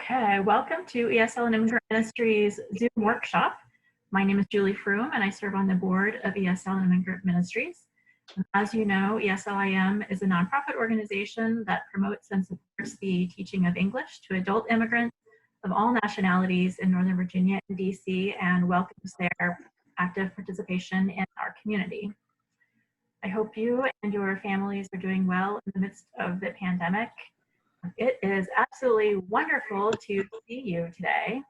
Okay, welcome to ESL and Immigrant Ministries Zoom workshop. My name is Julie Froome and I serve on the board of ESL and Immigrant Ministries. As you know, ESLIM is a nonprofit organization that promotes and supports the teaching of English to adult immigrants of all nationalities in Northern Virginia and DC, and welcomes their active participation in our community. I hope you and your families are doing well in the midst of the pandemic. It is absolutely wonderful to see you today.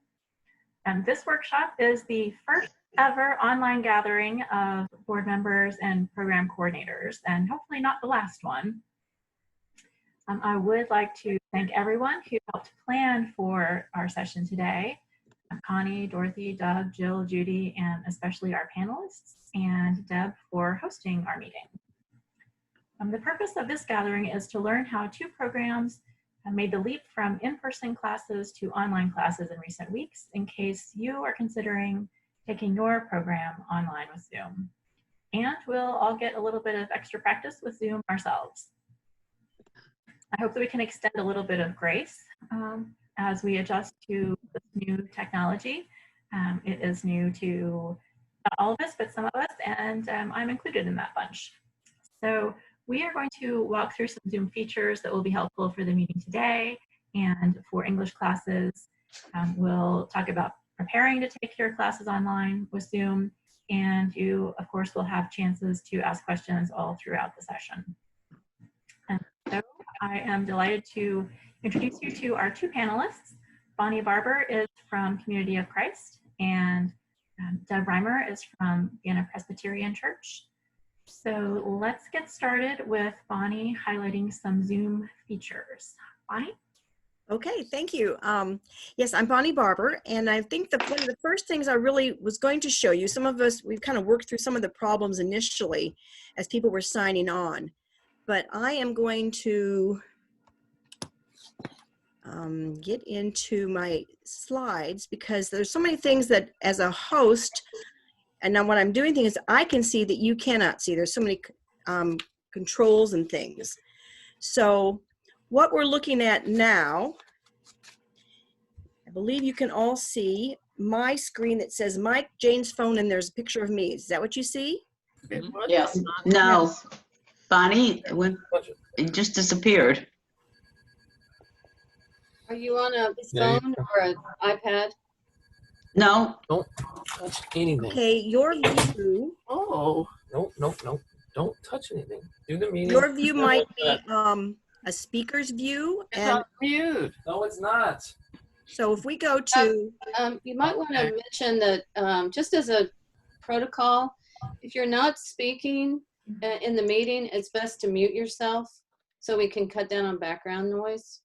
And this workshop is the first ever online gathering of board members and program coordinators, and hopefully not the last one. I would like to thank everyone who helped plan for our session today. Connie, Dorothy, Doug, Jill, Judy, and especially our panelists, and Deb for hosting our meeting. The purpose of this gathering is to learn how two programs made the leap from in-person classes to online classes in recent weeks, in case you are considering taking your program online with Zoom. And we'll all get a little bit of extra practice with Zoom ourselves. I hope that we can extend a little bit of grace as we adjust to this new technology. It is new to not all of us, but some of us, and I'm included in that bunch. So we are going to walk through some Zoom features that will be helpful for the meeting today, and for English classes, we'll talk about preparing to take your classes online with Zoom, and you, of course, will have chances to ask questions all throughout the session. And so I am delighted to introduce you to our two panelists. Bonnie Barber is from Community of Christ, and Deb Rymer is from Vienna Presbyterian Church. So let's get started with Bonnie highlighting some Zoom features. Bonnie? Okay, thank you. Yes, I'm Bonnie Barber, and I think one of the first things I really was going to show you, some of us, we've kind of worked through some of the problems initially as people were signing on, but I am going to get into my slides because there's so many things that as a host, and now what I'm doing is I can see that you cannot see. There's so many controls and things. So what we're looking at now, I believe you can all see my screen that says Mike, Jane's phone, and there's a picture of me. Is that what you see? Yes. No, Bonnie, it just disappeared. Are you on a phone or an iPad? No. Don't touch anything. Okay, your view. Oh, no. Don't touch anything. Do the meeting. Your view might be a speaker's view. It's on mute. No, it's not. So if we go to... you might want to mention that just as a protocol, if you're not speaking in the meeting, it's best to mute yourself so we can cut down on background noise.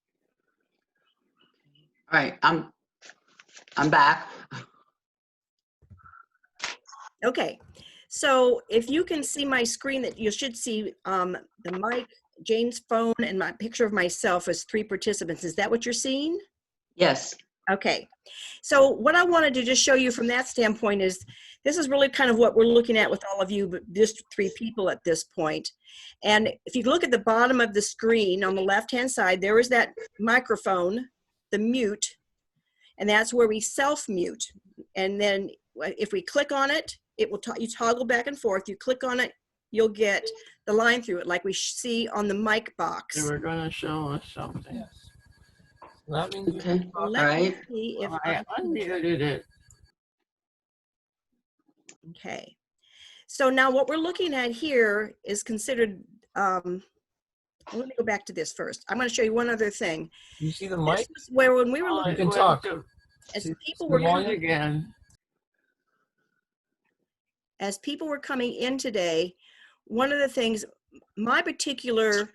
All right, I'm back. Okay, so if you can see my screen, that you should see the mic, Jane's phone, and my picture of myself as three participants. Is that what you're seeing? Yes. Okay, so what I wanted to just show you from that standpoint is this is really kind of what we're looking at with all of you, but just three people at this point. And if you look at the bottom of the screen on the left-hand side, there is that microphone, the mute, and that's where we self-mute. And then if we click on it, it will you toggle back and forth. You click on it, you'll get the line through it like we see on the mic box. They were going to show us something. Yes. That means Okay. All right. See if I unmuted it. Okay. So now what we're looking at here is considered, let me go back to this first. I'm going to show you one other thing. You see the mic? This is where when we were looking, you can talk. as people were coming again. As people were coming in today, one of the things, my particular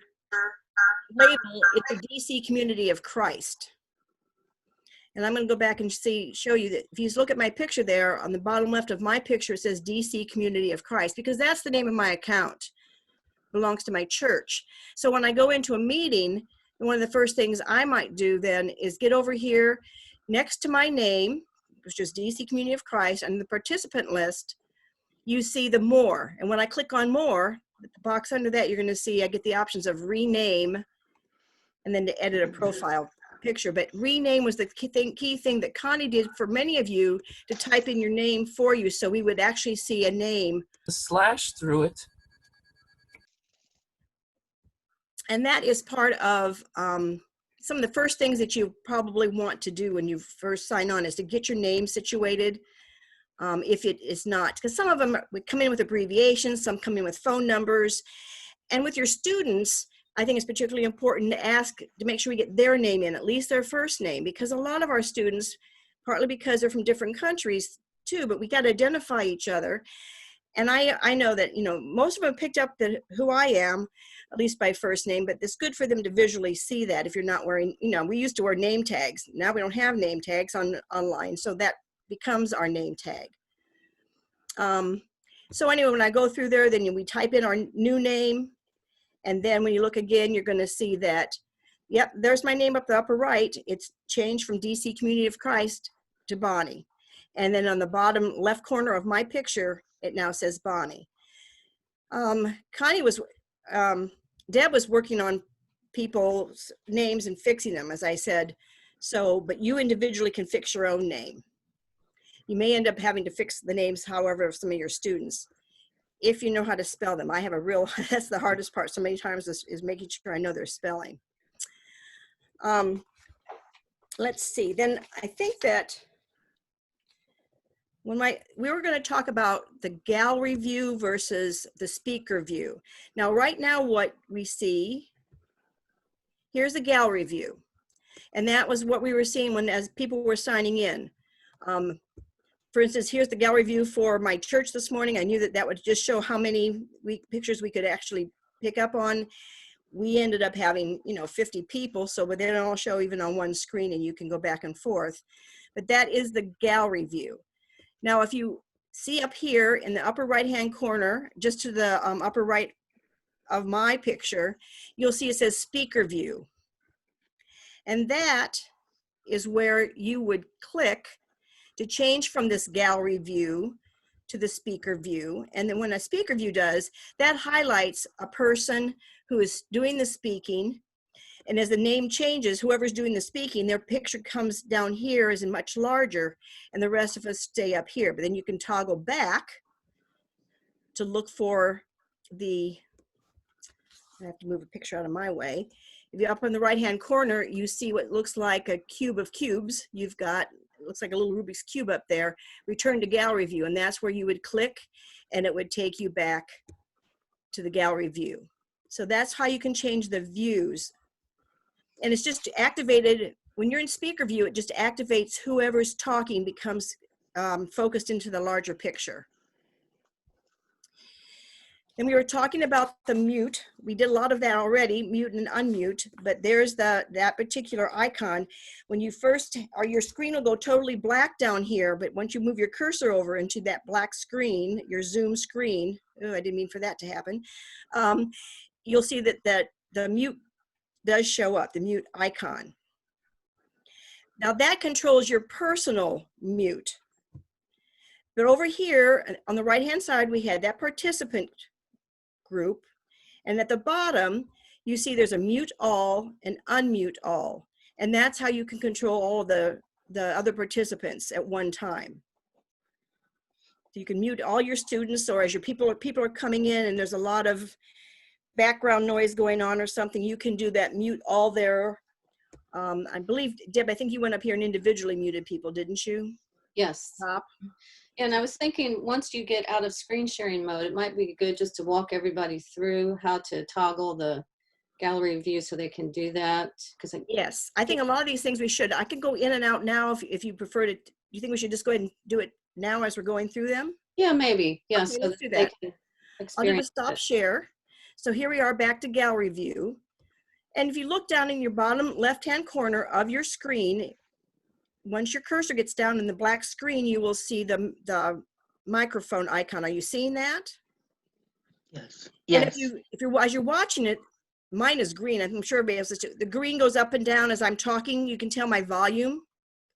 label is the DC Community of Christ. And I'm going to go back and show you that if you look at my picture there, on the bottom left of my picture, it says DC Community of Christ, because that's the name of my account. It belongs to my church. So when I go into a meeting, one of the first things I might do then is get over here next to my name, which is DC Community of Christ, and the participant list, you see the more. And when I click on more, the box under that, you're going to see I get the options of rename and then to edit a profile picture, but rename was the key thing that Connie did for many of you to type in your name for you, so we would actually see a name. The slash through it. And that is part of some of the first things that you probably want to do when you first sign on, is to get your name situated. If it is not, because some of them would come in with abbreviations, some come in with phone numbers. And with your students, I think it's particularly important to ask to make sure we get their name in, at least their first name, because a lot of our students, partly because they're from different countries too, but we got to identify each other. And I know that, you know, most of them picked up who I am, at least by first name, but it's good for them to visually see that if you're not wearing, you know, we used to wear name tags. Now we don't have name tags online, so that becomes our name tag. So anyway, when I go through there, then we type in our new name. And then when you look again, you're going to see that, yep, there's my name up the upper right. It's changed from DC Community of Christ to Bonnie. And then on the bottom left corner of my picture, it now says Bonnie. Connie was, Deb was working on people's names and fixing them, as I said. So, but you individually can fix your own name. You may end up having to fix the names, however, of some of your students, if you know how to spell them. I have a real, that's the hardest part so many times is making sure I know their spelling. Let's see, then I think that when we were going to talk about the gallery view versus the speaker view. Now, right now what we see, here's the gallery view. And that was what we were seeing as people were signing in. For instance, here's the gallery view for my church this morning. I knew that that would just show how many pictures we could actually pick up on. We ended up having, you know, 50 people, so they don't all show even on one screen and you can go back and forth. But that is the gallery view. Now, if you see up here in the upper right-hand corner, just to the upper right of my picture, you'll see it says speaker view. And that is where you would click to change from this gallery view to the speaker view. And then when a speaker view does, that highlights a person who is doing the speaking. And as the name changes, whoever's doing the speaking, their picture comes down here is much larger, and the rest of us stay up here. But then you can toggle back to look for the, I have to move a picture out of my way. If you're up in the right-hand corner, you see what looks like a cube of cubes. You've got, it looks like a little Rubik's Cube up there. Return to gallery view, and that's where you would click, and it would take you back to the gallery view. So that's how you can change the views. And it's just activated, when you're in speaker view, it just activates whoever's talking becomes focused into the larger picture. And we were talking about the mute. We did a lot of that already, mute and unmute, but there's that particular icon. When you first, or your screen will go totally black down here, but once you move your cursor over into that black screen, your Zoom screen, oh, I didn't mean for that to happen, you'll see that the mute does show up, the mute icon. Now that controls your personal mute. But over here on the right-hand side, we had that participant group. And at the bottom, you see there's a mute all and unmute all. And that's how you can control all the other participants at one time. So you can mute all your students, or as your people are coming in and there's a lot of background noise going on or something, you can do that mute all there. I believe, Deb, I think you went up here and individually muted people, didn't you? Yes. Top. And I was thinking once you get out of screen sharing mode, it might be good just to walk everybody through how to toggle the gallery view so they can do that. Yes, I think a lot of these things we should. I could go in and out now if you prefer to. Do you think we should just go ahead and do it now as we're going through them? Yeah, maybe. Yeah, Okay, so let's do they that. can I'll do a experience stop it. share. So here we are back to gallery view. And if you look down in your bottom left-hand corner of your screen, once your cursor gets down in the black screen, you will see the microphone icon. Are you seeing that? Yes. And Yes. as you're watching it, mine is green. I'm sure everybody else is too. The green goes up and down as I'm talking. You can tell my volume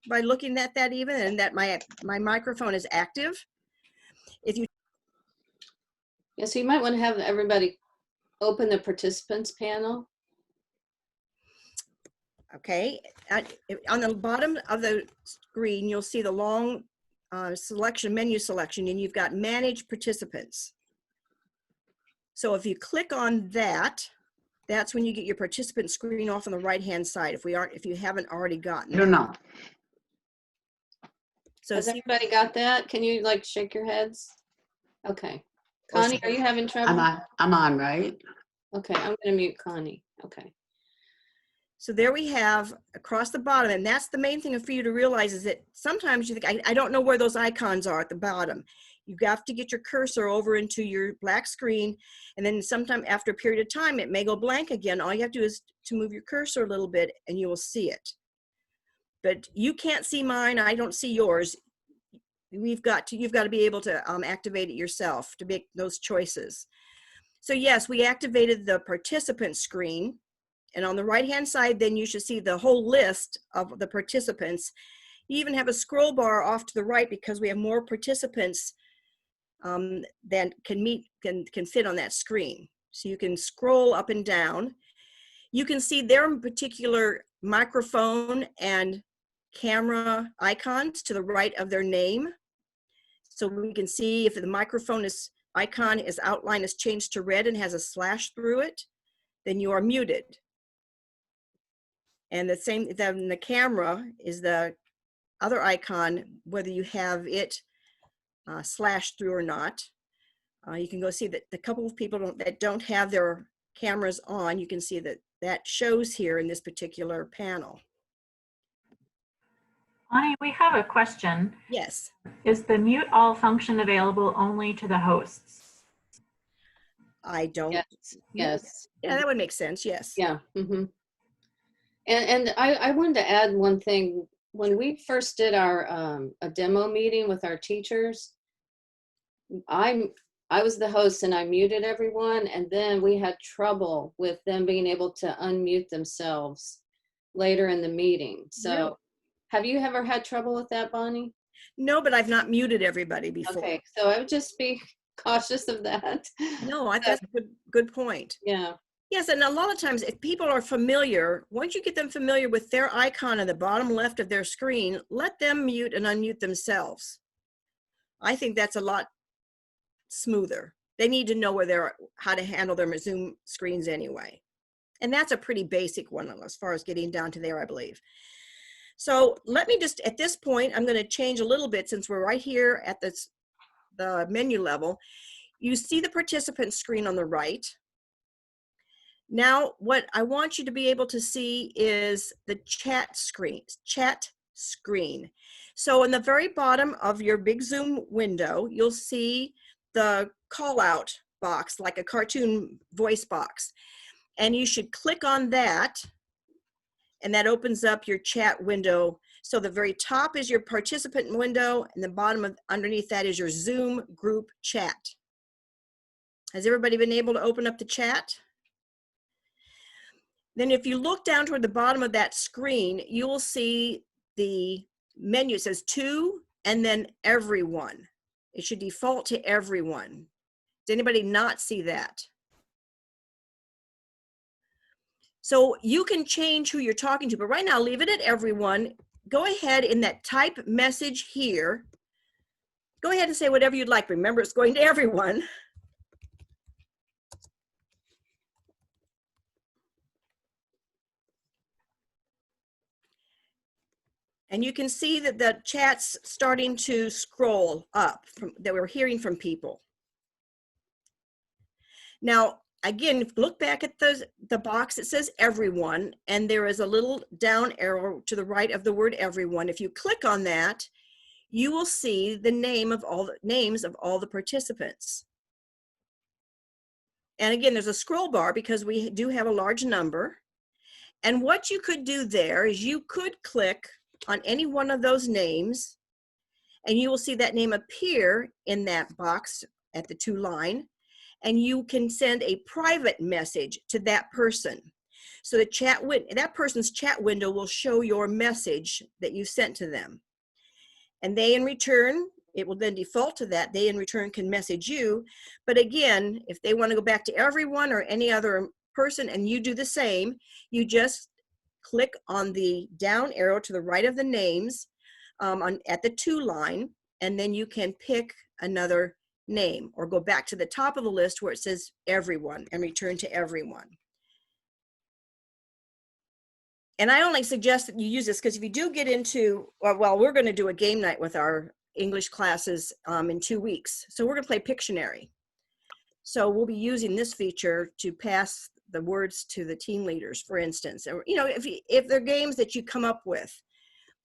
by looking at that even, and that my microphone is active. If you Yeah, so you might want to have everybody open the participants panel. Okay, on the bottom of the screen, you'll see the long menu selection, and you've got manage participants. So if you click on that, that's when you get your participant screen off on the right-hand side. If you haven't already gotten I don't that. know. So Has see, everybody got that? Can you like shake your heads? Okay. Connie, are you having trouble? I'm on, right? Okay, I'm gonna mute Connie. Okay. so there we have across the bottom, and that's the main thing for you to realize is that sometimes you think, I don't know where those icons are at the bottom. You have to get your cursor over into your black screen, and then sometime after a period of time, it may go blank again. All you have to do is to move your cursor a little bit, and you will see it. But you can't see mine. I don't see yours. You've got to be able to activate it yourself to make those choices. So yes, we activated the participant screen, and on the right hand side, then you should see the whole list of the participants. You even have a scroll bar off to the right because we have more participants than can fit on that screen. So you can scroll up and down. You can see their particular microphone and camera icons to the right of their name. So we can see if the microphone icon is outline is changed to red and has a slash through it, then you are muted. And the same, then the camera is the other icon, whether you have it slashed through or not. You can go see that the couple of people that don't have their cameras on, you can see that shows here in this particular panel. Connie, we have a question. Yes. Is the mute all function available only to the hosts? I don't. Yes. Yes. Yeah, that would make sense. Yes. Yeah. Mm-hmm. And I wanted to add one thing. When we first did our a demo meeting with our teachers, I was the host and I muted everyone, and then we had trouble with them being able to unmute themselves later in the meeting. So Really? have you ever had trouble with that, Bonnie? No, but I've not muted everybody before. Okay, so I would just be cautious of that. No, that's a good point. Yeah. Yes, and a lot of times if people are familiar, once you get them familiar with their icon at the bottom left of their screen, let them mute and unmute themselves. I think that's a lot smoother. They need to know how to handle their Zoom screens anyway. And that's a pretty basic one as far as getting down to there, I believe. So let me just, at this point, I'm going to change a little bit since we're right here at the menu level. You see the participant screen on the right. Now, what I want you to be able to see is the chat screen. So in the very bottom of your big Zoom window, you'll see the call out box, like a cartoon voice box. And you should click on that, and that opens up your chat window. So the very top is your participant window, and the bottom underneath that is your Zoom group chat. Has everybody been able to open up the chat? Then if you look down toward the bottom of that screen, you will see the menu. It says to, and then everyone. It should default to everyone. Does anybody not see that? So you can change who you're talking to, but right now leave it at everyone. Go ahead in that type message here. Go ahead and say whatever you'd like. Remember, it's going to everyone. And you can see that the chat's starting to scroll up that we're hearing from people. Now, again, look back at the box that says everyone, and there is a little down arrow to the right of the word everyone. If you click on that, you will see the names of all the participants. And again, there's a scroll bar because we do have a large number. And what you could do there is you could click on any one of those names, and you will see that name appear in that box at the to line, and you can send a private message to that person. So that person's chat window will show your message that you sent to them. And they in return, it will then default to that. They in return can message you. But again, if they want to go back to everyone or any other person and you do the same, you just click on the down arrow to the right of the names at the to line, and then you can pick another name or go back to the top of the list where it says everyone and return to everyone. And I only suggest that you use this because if you do get into, well, we're going to do a game night with our English classes in 2 weeks. So we're going to play Pictionary. So we'll be using this feature to pass the words to the team leaders, for instance. Or, you know, if there are games that you come up with,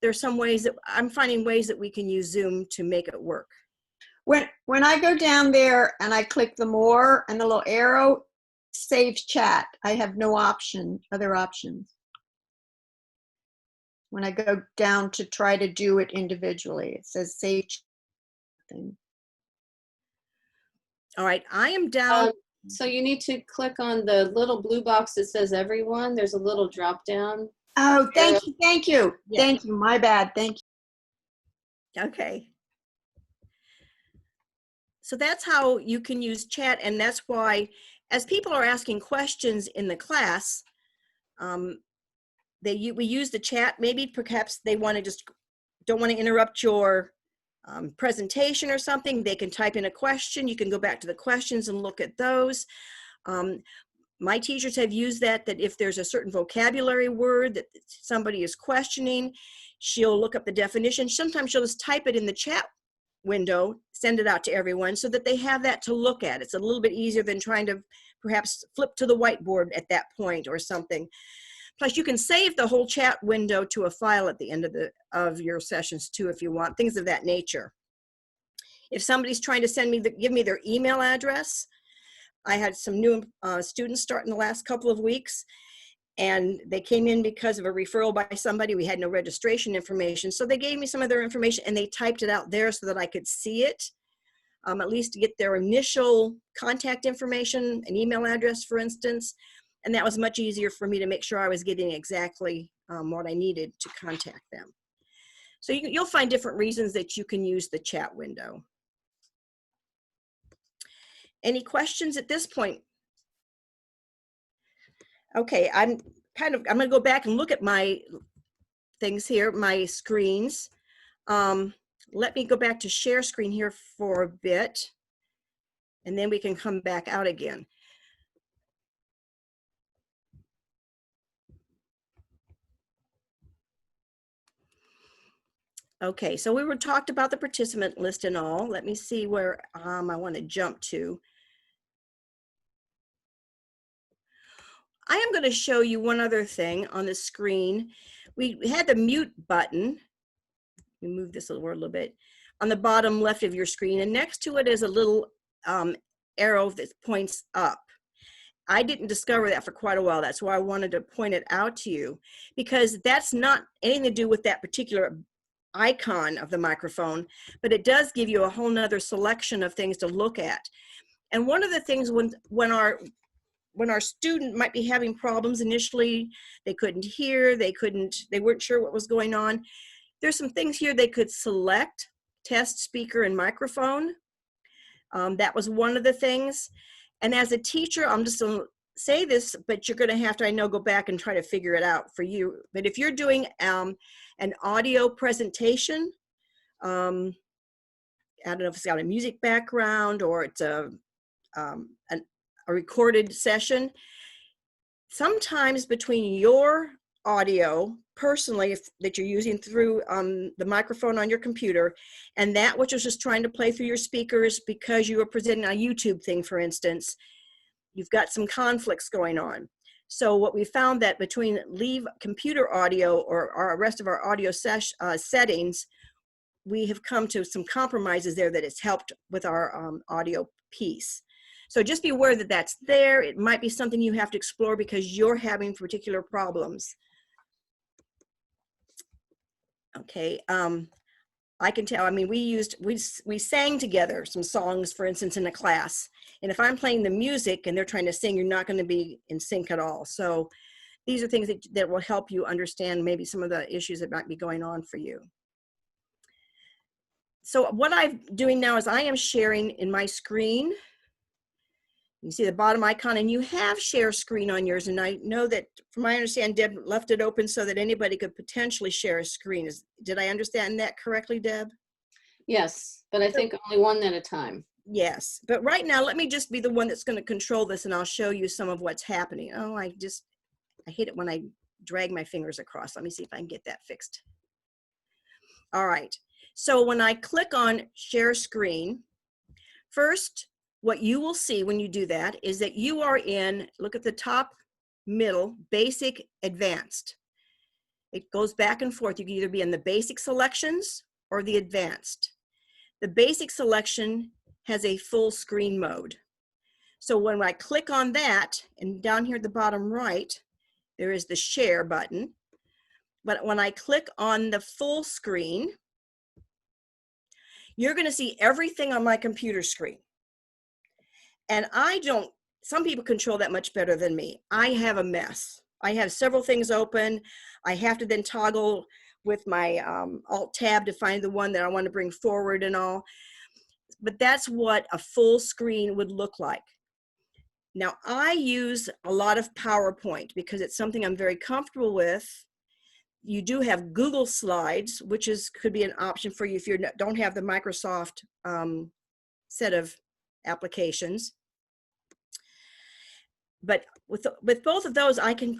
there's some ways that I'm finding ways that we can use Zoom to make it work. When I go down there and I click the more and the little arrow, saves chat. I have no other options. When I go down to try to do it individually, it says save chat. All right, I am down. So you need to click on the little blue box that says everyone. There's a little drop down. Oh, thank you, thank you, Yeah. thank you. My bad, thank you. Okay. So that's how you can use chat, and that's why, as people are asking questions in the class, we use the chat. Maybe perhaps they want to don't want to interrupt your presentation or something. They can type in a question. You can go back to the questions and look at those. My teachers have used that if there's a certain vocabulary word that somebody is questioning, she'll look up the definition. Sometimes she'll just type it in the chat window, send it out to everyone so that they have that to look at. It's a little bit easier than trying to perhaps flip to the whiteboard at that point or something. Plus, you can save the whole chat window to a file at the end of your sessions too, if you want, things of that nature. If somebody's trying to give me their email address, I had some new students start in the last couple of weeks, and they came in because of a referral by somebody. We had no registration information, so they gave me some of their information and they typed it out there so that I could see it, at least to get their initial contact information, an email address, for instance. And that was much easier for me to make sure I was getting exactly what I needed to contact them. So you'll find different reasons that you can use the chat window. Any questions at this point? Okay, I'm going to go back and look at my things here, my screens. Let me go back to share screen here for a bit, and then we can come back out again. Okay, so we talked about the participant list and all. Let me see where I want to jump to. I am going to show you one other thing on the screen. We had the mute button. We move this a little bit on the bottom left of your screen, and next to it is a little arrow that points up. I didn't discover that for quite a while. That's why I wanted to point it out to you, because that's not anything to do with that particular icon of the microphone, but it does give you a whole nother selection of things to look at. And one of the things when our student might be having problems initially, they couldn't hear, they weren't sure what was going on, there's some things here they could select: test speaker and microphone. That was one of the things. And as a teacher, I'm just going to say this, but you're going to have to, I know, go back and try to figure it out for you. But if you're doing an audio presentation, I don't know if it's got a music background or it's a recorded session, sometimes between your audio personally that you're using through the microphone on your computer and that which is just trying to play through your speakers because you are presenting a YouTube thing, for instance, you've got some conflicts going on. So what we found that between leave computer audio or our rest of our audio settings, we have come to some compromises there that it's helped with our audio piece. So just be aware that that's there. It might be something you have to explore because you're having particular problems. Okay, I can tell, I mean, we sang together some songs, for instance, in a class. And if I'm playing the music and they're trying to sing, you're not going to be in sync at all. So these are things that will help you understand maybe some of the issues that might be going on for you. So what I'm doing now is I am sharing in my screen. You see the bottom icon, and you have share screen on yours. And I know that, from my understanding, Deb left it open so that anybody could potentially share a screen. Did I understand that correctly, Deb? Yes, but I think only one at a time. Yes, but right now, let me just be the one that's going to control this, and I'll show you some of what's happening. Oh, I hate it when I drag my fingers across. Let me see if I can get that fixed. All right, so when I click on share screen, first, what you will see when you do that is that you are in, look at the top, middle, basic, advanced. It goes back and forth. You can either be in the basic selections or the advanced. The basic selection has a full screen mode. So when I click on that, and down here at the bottom right, there is the share button. But when I click on the full screen, you're going to see everything on my computer screen. And some people control that much better than me. I have a mess. I have several things open. I have to then toggle with my Alt tab to find the one that I want to bring forward and all. But that's what a full screen would look like. Now, I use a lot of PowerPoint because it's something I'm very comfortable with. You do have Google Slides, which could be an option for you if you don't have the Microsoft set of applications. But with both of those, I can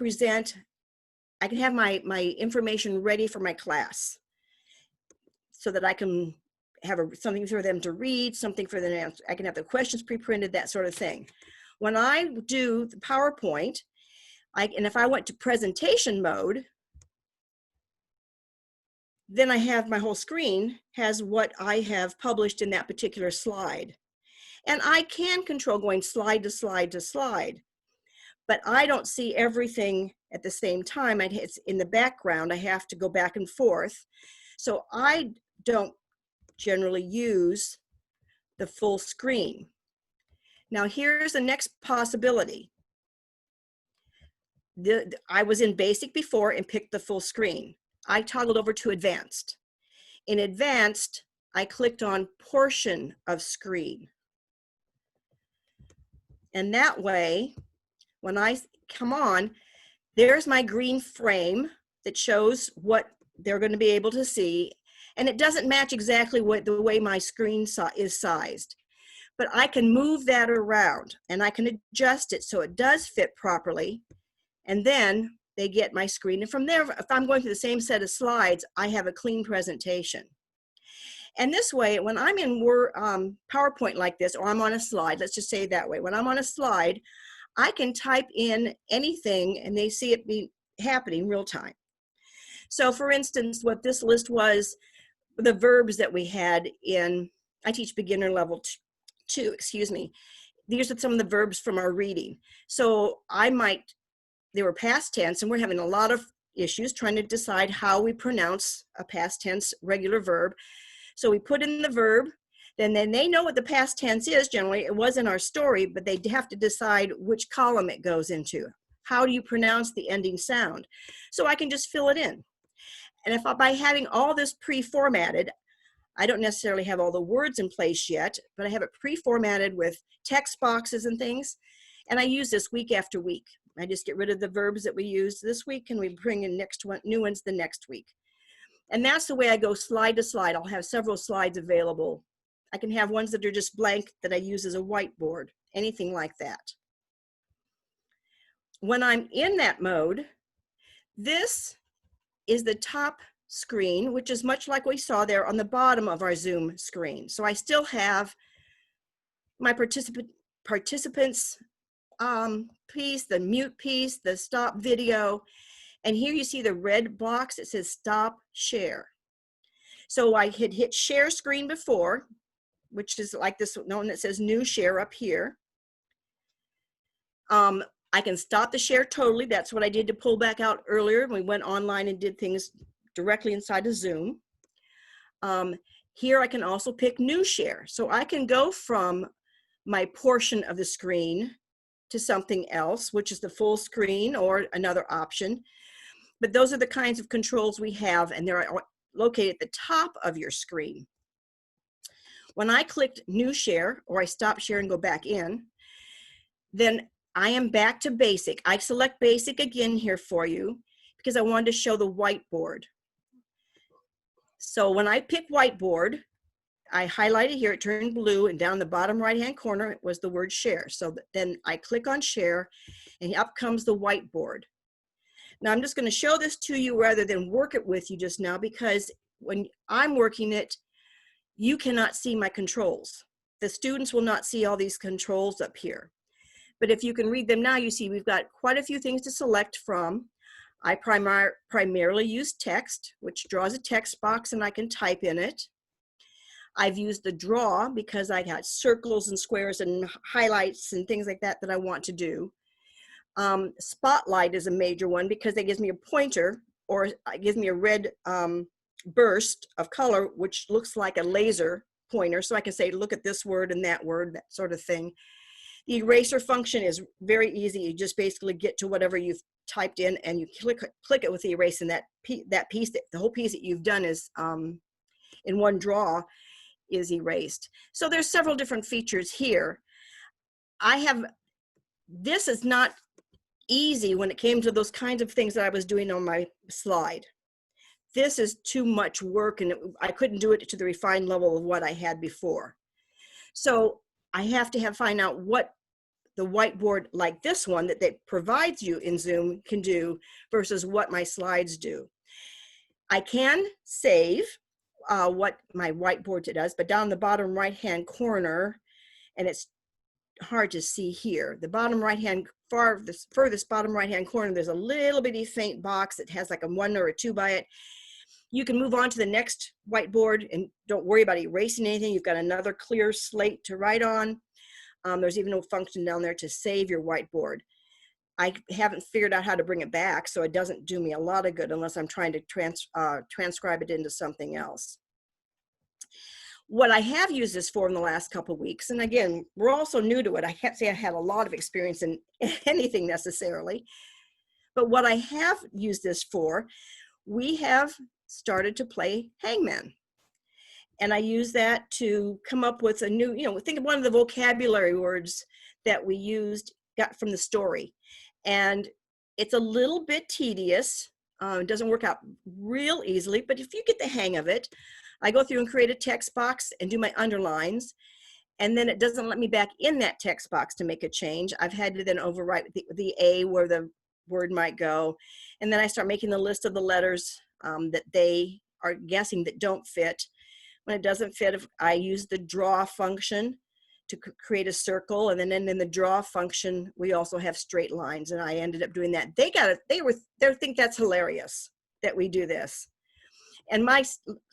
have my information ready for my class so that I can have something for them to read, something for them to answer. I can have the questions pre-printed, that sort of thing. When I do the PowerPoint, and if I went to presentation mode, then I have my whole screen has what I have published in that particular slide. And I can control going slide to slide to slide, but I don't see everything at the same time. It's in the background. I have to go back and forth. So I don't generally use the full screen. Now here's the next possibility. I was in basic before and picked the full screen. I toggled over to advanced. In advanced, I clicked on portion of screen. And that way, when I come on, there's my green frame that shows what they're going to be able to see. And it doesn't match exactly the way my screen is sized. But I can move that around and I can adjust it so it does fit properly. And then they get my screen. And from there, if I'm going through the same set of slides, I have a clean presentation. And this way, when I'm in PowerPoint like this, or I'm on a slide, let's just say it that way. When I'm on a slide, I can type in anything and they see it be happening real time. So for instance, what this list was, the verbs that we had I teach beginner level 2, excuse me. These are some of the verbs from our reading. So they were past tense, and we're having a lot of issues trying to decide how we pronounce a past tense regular verb. So we put in the verb, then they know what the past tense is generally. It was in our story, but they have to decide which column it goes into. How do you pronounce the ending sound? So I can just fill it in. And by having all this pre-formatted, I don't necessarily have all the words in place yet, but I have it pre-formatted with text boxes and things. And I use this week after week. I just get rid of the verbs that we used this week and we bring in new ones the next week. And that's the way I go slide to slide. I'll have several slides available. I can have ones that are just blank that I use as a whiteboard, anything like that. When I'm in that mode, this is the top screen, which is much like we saw there on the bottom of our Zoom screen. So I still have my participants piece, the mute piece, the stop video, and here you see the red box that says stop share. So I had hit share screen before, which is like this one that says new share up here. I can stop the share totally. That's what I did to pull back out earlier. We went online and did things directly inside of Zoom. Here I can also pick new share. So I can go from my portion of the screen to something else, which is the full screen or another option. But those are the kinds of controls we have, and they're located at the top of your screen. When I clicked new share, or I stop share and go back in, then I am back to basic. I select basic again here for you because I wanted to show the whiteboard. So when I pick whiteboard, I highlight it here, it turned blue, and down the bottom right-hand corner was the word share. So then I click on share, and up comes the whiteboard. Now I'm just going to show this to you rather than work it with you just now, because when I'm working it, you cannot see my controls. The students will not see all these controls up here. But if you can read them now, you see we've got quite a few things to select from. I primarily use text, which draws a text box and I can type in it. I've used the draw because I got circles and squares and highlights and things like that that I want to do. Spotlight is a major one because it gives me a pointer, or it gives me a red burst of color, which looks like a laser pointer. So I can say, look at this word and that word, that sort of thing. The eraser function is very easy. You just basically get to whatever you've typed in and you click it with the erase, and that piece, the whole piece that you've done is in one draw is erased. So there's several different features here. This is not easy when it came to those kinds of things that I was doing on my slide. This is too much work, and I couldn't do it to the refined level of what I had before. So I have to find out what the whiteboard like this one that provides you in Zoom can do versus what my slides do. I can save what my whiteboard does, but down the bottom right-hand corner, and it's hard to see here, the bottom right-hand, furthest bottom right-hand corner, there's a little bitty faint box that has like a 1 or a 2 by it. You can move on to the next whiteboard and don't worry about erasing anything. You've got another clear slate to write on. There's even a function down there to save your whiteboard. I haven't figured out how to bring it back, so it doesn't do me a lot of good unless I'm trying to transcribe it into something else. What I have used this for in the last couple of weeks, and again, we're also new to it. I can't say I had a lot of experience in anything necessarily, but what I have used this for, we have started to play hangman. And I use that to come up with a new, think of one of the vocabulary words that we got from the story. And it's a little bit tedious. It doesn't work out real easily, but if you get the hang of it, I go through and create a text box and do my underlines. And then it doesn't let me back in that text box to make a change. I've had to then overwrite the A where the word might go. And then I start making the list of the letters that they are guessing that don't fit. When it doesn't fit, I use the draw function to create a circle, and then in the draw function, we also have straight lines, and I ended up doing that. They think that's hilarious that we do this. And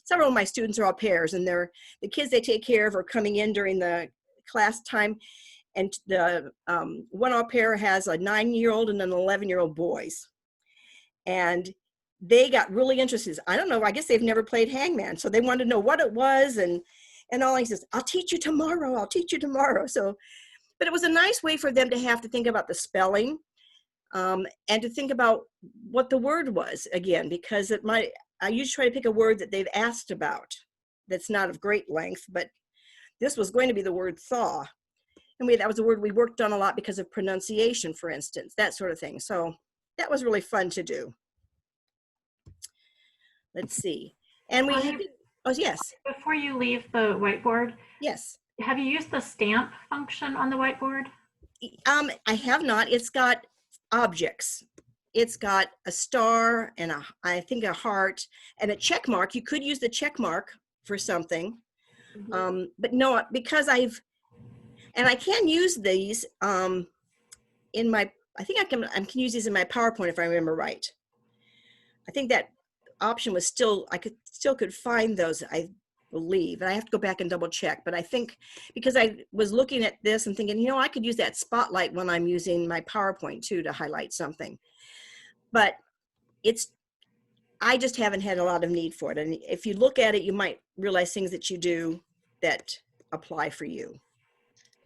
several of my students are au pairs, and the kids they take care of are coming in during the class time, and the one au pair has a 9-year-old and an 11-year-old boys. And they got really interested. I don't know, I guess they've never played hangman. So they wanted to know what it was. And all he says, I'll teach you tomorrow. I'll teach you tomorrow. So, but it was a nice way for them to have to think about the spelling and to think about what the word was again, because I usually try to pick a word that they've asked about that's not of great length, but this was going to be the word thaw. And that was a word we worked on a lot because of pronunciation, for instance, that sort of thing. So that was really fun to do. Let's see. And yes. Before you leave the whiteboard, Yes. have you used the stamp function on the whiteboard? I have not. It's got objects. It's got a star and I think a heart and a check mark. You could use the check mark for something. Mm-hmm. But no, because I can use these I think I can use these in my PowerPoint if I remember right. I think that option was I could find those, I believe, and I have to go back and double check, but I think because I was looking at this and thinking, I could use that spotlight when I'm using my PowerPoint too to highlight something, but I just haven't had a lot of need for it. And if you look at it, you might realize things that you do that apply for you.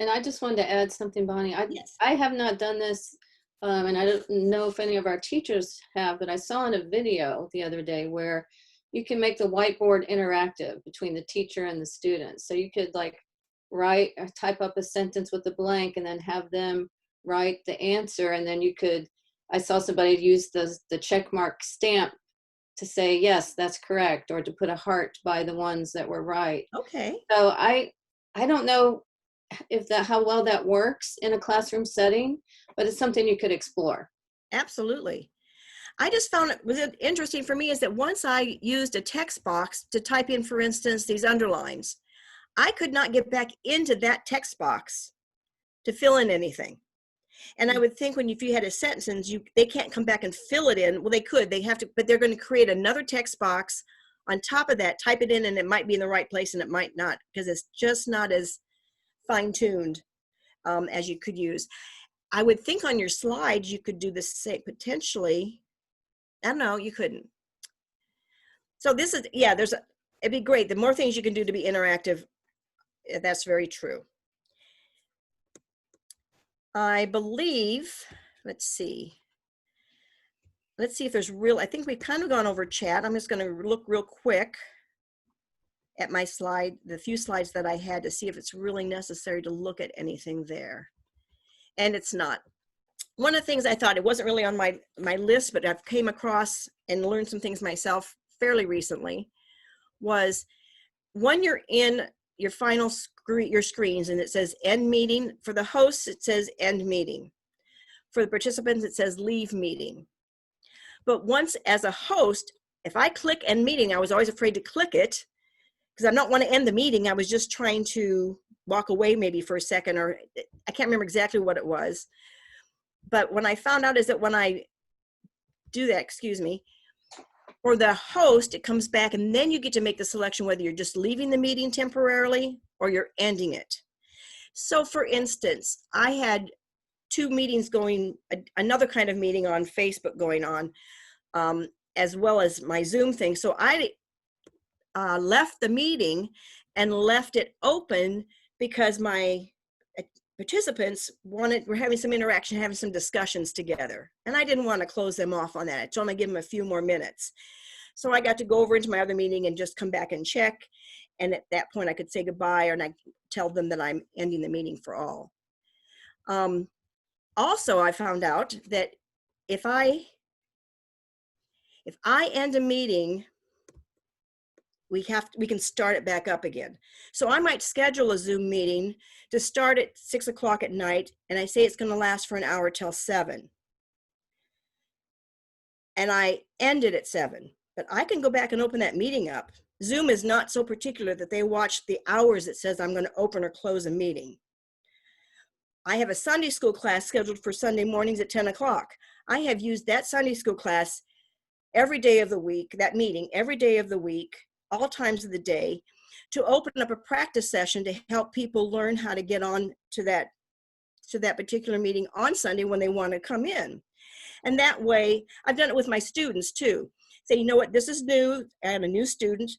And I just wanted to add something, Bonnie. Yes. I have not done this. And I don't know if any of our teachers have, but I saw in a video the other day where you can make the whiteboard interactive between the teacher and the student. So you could like write or type up a sentence with a blank and then have them write the answer, and then you could, I saw somebody use the check mark stamp to say, yes, that's correct, or to put a heart by the ones that were right. Okay. So I don't know if how well that works in a classroom setting, but it's something you could explore. Absolutely. I just found it was interesting for me is that once I used a text box to type in, for instance, these underlines, I could not get back into that text box to fill in anything. And I would think if you had a sentence, they can't come back and fill it in. Well, they could, they have to, but they're going to create another text box on top of that, type it in, and it might be in the right place and it might not, because it's just not as fine-tuned as you could use. I would think on your slides, you could do the same potentially. I don't know, you couldn't. So this is, yeah, it'd be great. The more things you can do to be interactive, that's very true. I believe, let's see if there's I think we've kind of gone over chat. I'm just going to look real quick at my slide, the few slides that I had, to see if it's really necessary to look at anything there. And it's not. One of the things I thought, it wasn't really on my list, but I've came across and learned some things myself fairly recently, was when you're in your final your screens and it says end meeting, for the hosts it says end meeting. For the participants it says leave meeting. But once as a host, if I click end meeting, I was always afraid to click it because I don't want to end the meeting. I was just trying to walk away maybe for a second, or I can't remember exactly what it was. But when I found out is that when I do that, for the host, it comes back and then you get to make the selection whether you're just leaving the meeting temporarily or you're ending it. So for instance, I had 2 meetings going, another kind of meeting on Facebook going on, as well as my Zoom thing. So I left the meeting and left it open because my participants were having some interaction, having some discussions together. And I didn't want to close them off on that. So I'm going to give them a few more minutes. So I got to go over into my other meeting and just come back and check. And at that point I could say goodbye, and I tell them that I'm ending the meeting for all. Also, I found out that if I end a meeting, we can start it back up again. So I might schedule a Zoom meeting to start at 6 o'clock at night, and I say it's going to last for an hour till 7. And I end it at 7. But I can go back and open that meeting up. Zoom is not so particular that they watch the hours it says I'm going to open or close a meeting. I have a Sunday school class scheduled for Sunday mornings at 10 o'clock. I have used that Sunday school class every day of the week, that meeting every day of the week, all times of the day, to open up a practice session to help people learn how to get on to that particular meeting on Sunday when they want to come in. And that way, I've done it with my students too. Say, you know what, this is new, I'm a new student,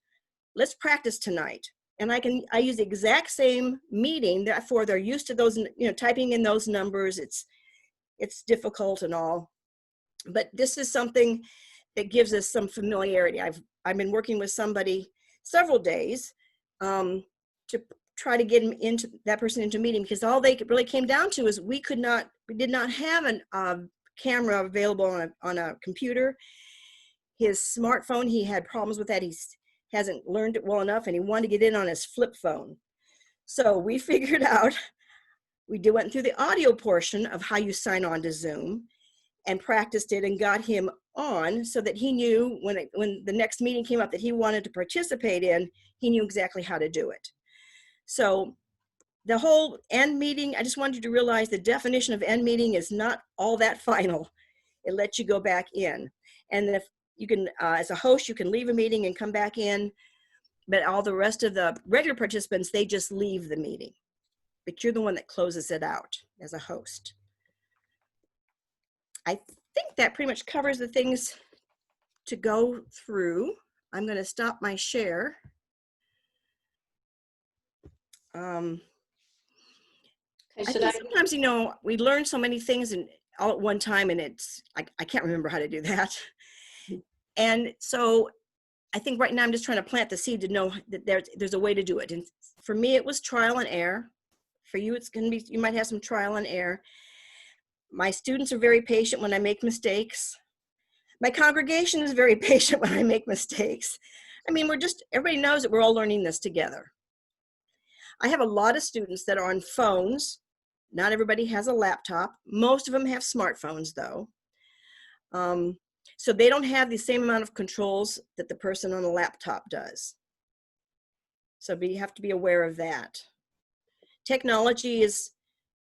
let's practice tonight. And I use the exact same meeting, therefore they're used to those, typing in those numbers. It's difficult and all, but this is something that gives us some familiarity. I've been working with somebody several days to try to get that person into a meeting, because all they really came down to is we did not have a camera available on a computer. His smartphone, he had problems with that. He hasn't learned it well enough, and he wanted to get in on his flip phone. So we figured out, we went through the audio portion of how you sign on to Zoom and practiced it and got him on so that he knew when the next meeting came up that he wanted to participate in, he knew exactly how to do it. So the whole end meeting, I just wanted you to realize the definition of end meeting is not all that final. It lets you go back in. And if you can, as a host, you can leave a meeting and come back in, but all the rest of the regular participants, they just leave the meeting. But you're the one that closes it out as a host. I think that pretty much covers the things to go through. I'm going to stop my share. I think sometimes, we learn so many things all at one time, and I can't remember how to do that. And so I think right now I'm just trying to plant the seed to know that there's a way to do it. And for me, it was trial and error. For you, it's going to be, you might have some trial and error. My students are very patient when I make mistakes. My congregation is very patient when I make mistakes. I mean, everybody knows that we're all learning this together. I have a lot of students that are on phones. Not everybody has a laptop. Most of them have smartphones though. So they don't have the same amount of controls that the person on the laptop does. So you have to be aware of that. Technology is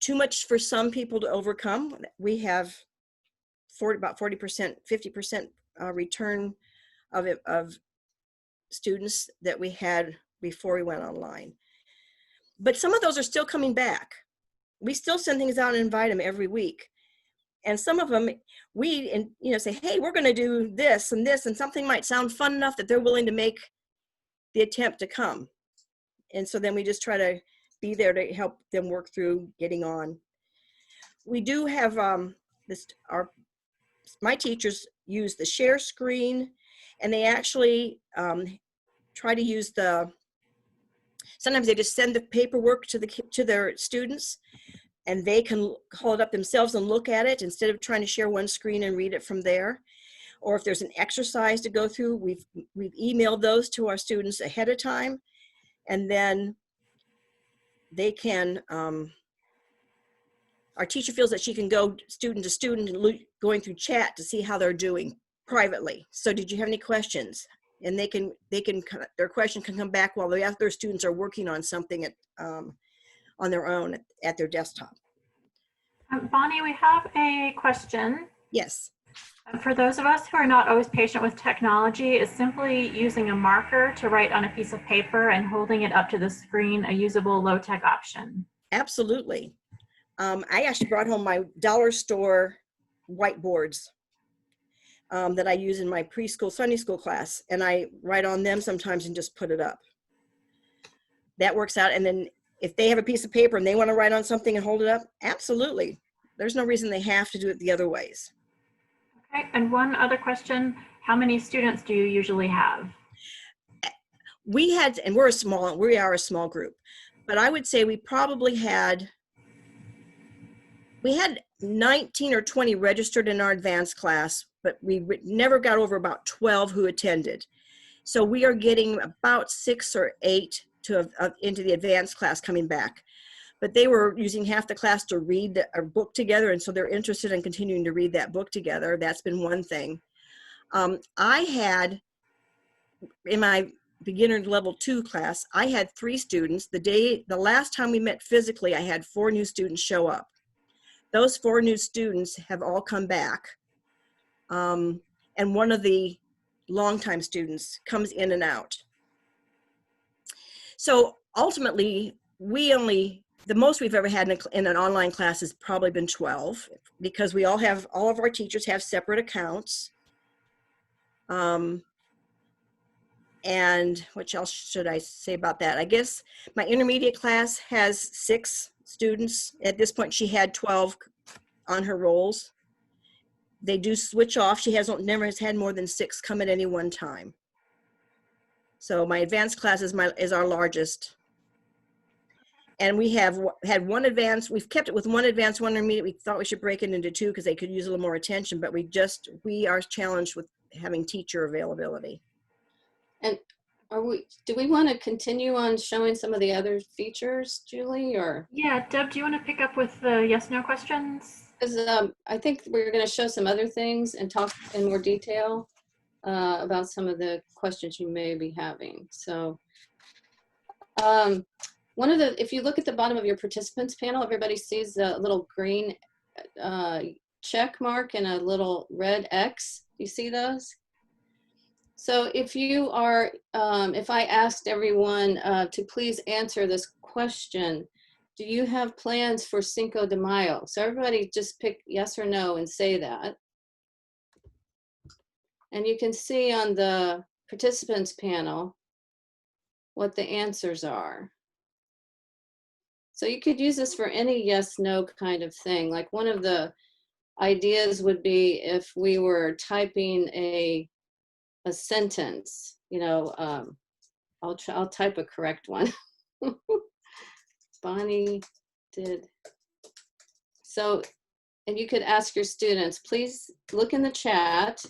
too much for some people to overcome. We have about 40%, 50% return of students that we had before we went online. But some of those are still coming back. We still send things out and invite them every week. And some of them, we say, hey, we're going to do this, and something might sound fun enough that they're willing to make the attempt to come. And so then we just try to be there to help them work through getting on. We do have my teachers use the share screen, and they actually try to use sometimes they just send the paperwork to their students, and they can call it up themselves and look at it instead of trying to share one screen and read it from there. Or if there's an exercise to go through, we've emailed those to our students ahead of time, and then they can, our teacher feels that she can go student to student and going through chat to see how they're doing privately. So did you have any questions? And their question can come back while the other students are working on something on their own at their desktop. Bonnie, we have a question. Yes. For those of us who are not always patient with technology, is simply using a marker to write on a piece of paper and holding it up to the screen a usable low-tech option? Absolutely. I actually brought home my dollar store whiteboards that I use in my preschool Sunday school class, and I write on them sometimes and just put it up. That works out. And then if they have a piece of paper and they want to write on something and hold it up, absolutely. There's no reason they have to do it the other ways. Okay, and one other question, how many students do you usually have? We are a small group, but I would say we had 19 or 20 registered in our advanced class, but we never got over about 12 who attended. So we are getting about 6 or 8 into the advanced class coming back. But they were using half the class to read a book together, and so they're interested in continuing to read that book together. That's been one thing. I had, in my beginner level 2 class, I had 3 students. The last time we met physically, I had 4 new students show up. Those 4 new students have all come back. And one of the longtime students comes in and out. So ultimately, the most we've ever had in an online class has probably been 12, because all of our teachers have separate accounts. And what else should I say about that? I guess my intermediate class has 6 students. At this point, she had 12 on her rolls. They do switch off. She never has had more than 6 come at any one time. So my advanced class is our largest. And we have had one advanced, we've kept it with one advanced, one intermediate. We thought we should break it into 2 because they could use a little more attention, but we are challenged with having teacher availability. And do we want to continue on showing some of the other features, Julie, or? Yeah, Deb, do you want to pick up with the yes/no questions? Because I think we're going to show some other things and talk in more detail about some of the questions you may be having. So if you look at the bottom of your participants panel, everybody sees a little green check mark and a little red X. Do you see those? So if you are, if I asked everyone to please answer this question, do you have plans for Cinco de Mayo? So everybody just pick yes or no and say that. And you can see on the participants panel what the answers are. So you could use this for any yes, no kind of thing. Like one of the ideas would be if we were typing a sentence, I'll type a correct one. Bonnie did. So and you could ask your students, please look in the chat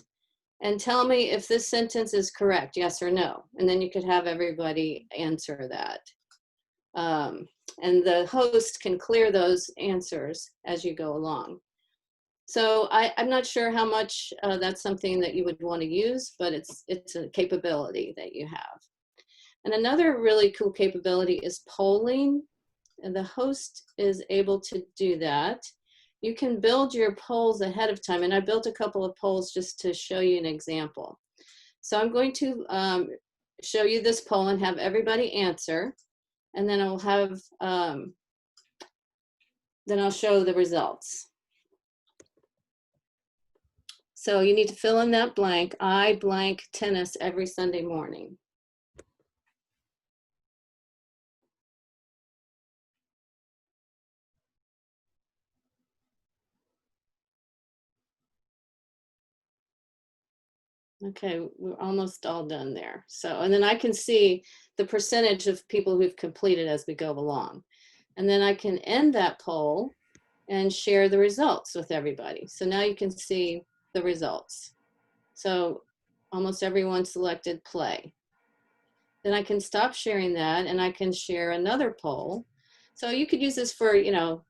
and tell me if this sentence is correct, yes or no. And then you could have everybody answer that. And the host can clear those answers as you go along. So I'm not sure how much that's something that you would want to use, but it's a capability that you have. And another really cool capability is polling, and the host is able to do that. You can build your polls ahead of time, and I built a couple of polls just to show you an example. So I'm going to show you this poll and have everybody answer, and then I'll have, then I'll show the results. So you need to fill in that blank. I blank tennis every Sunday morning. Okay, we're almost all done there. So, and then I can see the percentage of people who've completed as we go along. And then I can end that poll and share the results with everybody. So now you can see the results. So almost everyone selected play. Then I can stop sharing that and I can share another poll. So you could use this for, you know,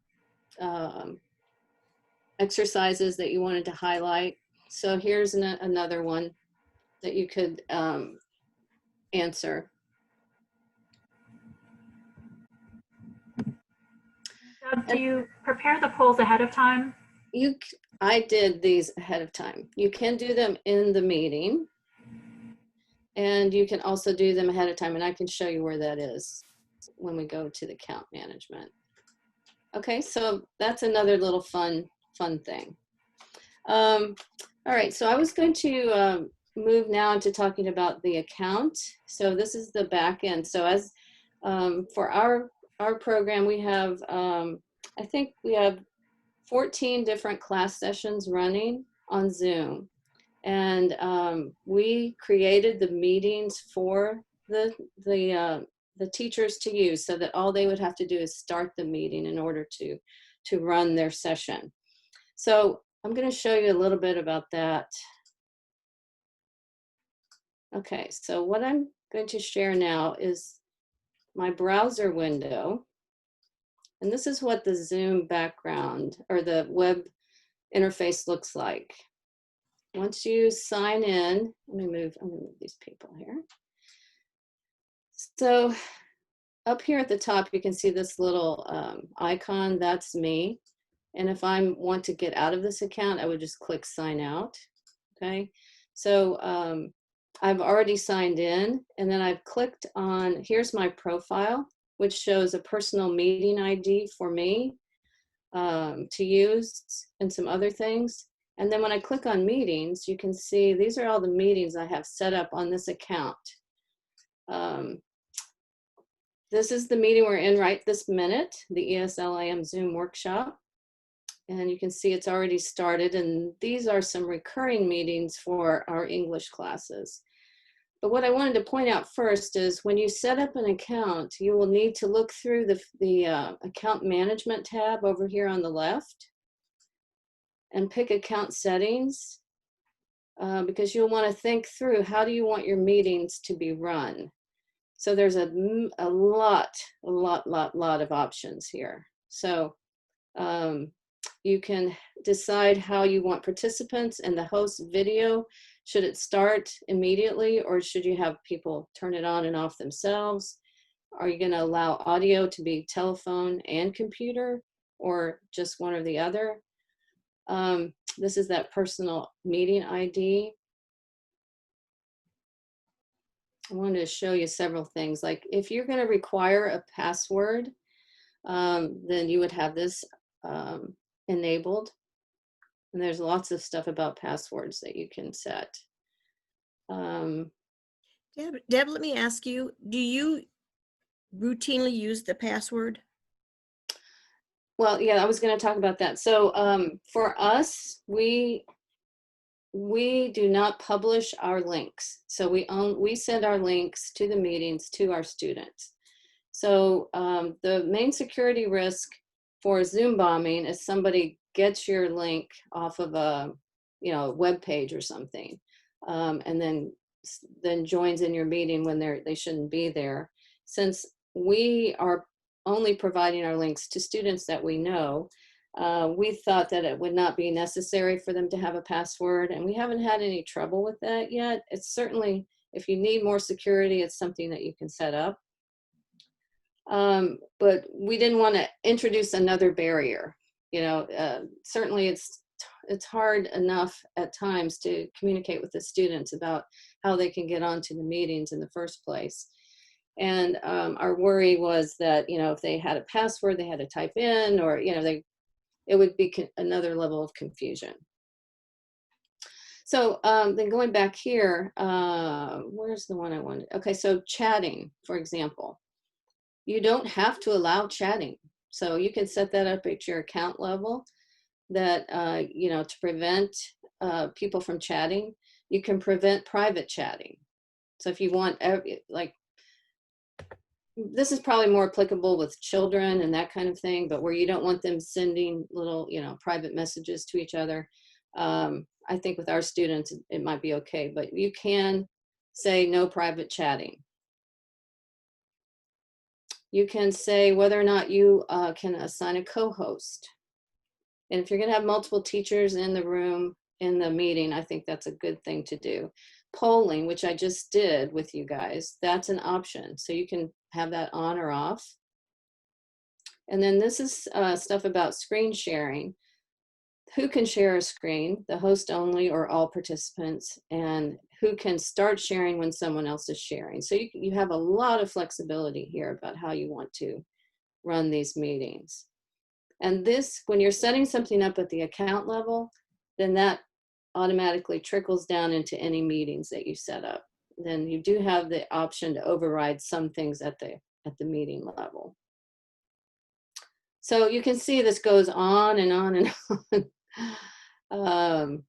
exercises that you wanted to highlight. So here's another one that you could answer. Deb, do you prepare the polls ahead of time? I did these ahead of time. You can do them in the meeting, and you can also do them ahead of time, and I can show you where that is when we go to the account management. Okay, so that's another little fun thing. All right, so I was going to move now into talking about the account. So this is the back end. So as for our program, we have, I think we have 14 different class sessions running on Zoom. And we created the meetings for the teachers to use, so that all they would have to do is start the meeting in order to run their session. So I'm going to show you a little bit about that. Okay, so what I'm going to share now is my browser window. And this is what the Zoom background or the web interface looks like. Once you sign in, I'm gonna move these people here. So up here at the top, you can see this little icon, that's me. And if I want to get out of this account, I would just click sign out, okay? So I've already signed in, and then I've clicked on, here's my profile, which shows a personal meeting ID for me to use and some other things. And then when I click on meetings, you can see these are all the meetings I have set up on this account. This is the meeting we're in right this minute, the ESLIM Zoom workshop. And you can see it's already started, and these are some recurring meetings for our English classes. But what I wanted to point out first is when you set up an account, you will need to look through the account management tab over here on the left and pick account settings, because you'll want to think through how do you want your meetings to be run. So there's a lot of options here. So you can decide how you want participants and the host video. Should it start immediately, or should you have people turn it on and off themselves? Are you going to allow audio to be telephone and computer, or just one or the other? This is that personal meeting ID. I wanted to show you several things. Like if you're going to require a password, then you would have this enabled. And there's lots of stuff about passwords that you can set. Deb, let me ask you, do you routinely use the password? Well, yeah, I was going to talk about that. So for us, we do not publish our links. So we send our links to the meetings to our students. So the main security risk for Zoom bombing is somebody gets your link off of a, you know, web page or something, and then joins in your meeting when they shouldn't be there. Since we are only providing our links to students that we know, we thought that it would not be necessary for them to have a password, and we haven't had any trouble with that yet. It's certainly, if you need more security, it's something that you can set up. But we didn't want to introduce another barrier. You know, certainly it's hard enough at times to communicate with the students about how they can get onto the meetings in the first place. And our worry was that, you know, if they had a password they had to type in, or, you know, it would be another level of confusion. So then going back here, where's the one I wanted? Okay, so chatting, for example. You don't have to allow chatting. So you can set that up at your account level, that, you know, to prevent people from chatting. You can prevent private chatting. So if you want, like, this is probably more applicable with children and that kind of thing, but where you don't want them sending little, you know, private messages to each other. I think with our students, it might be okay, but you can say no private chatting. You can say whether or not you can assign a co-host. And if you're going to have multiple teachers in the room, in the meeting, I think that's a good thing to do. Polling, which I just did with you guys, that's an option. So you can have that on or off. And then this is stuff about screen sharing. Who can share a screen, the host only or all participants, and who can start sharing when someone else is sharing. So you have a lot of flexibility here about how you want to run these meetings. And this, when you're setting something up at the account level, then that automatically trickles down into any meetings that you set up. Then you do have the option to override some things at the meeting level. So you can see this goes on and on and on.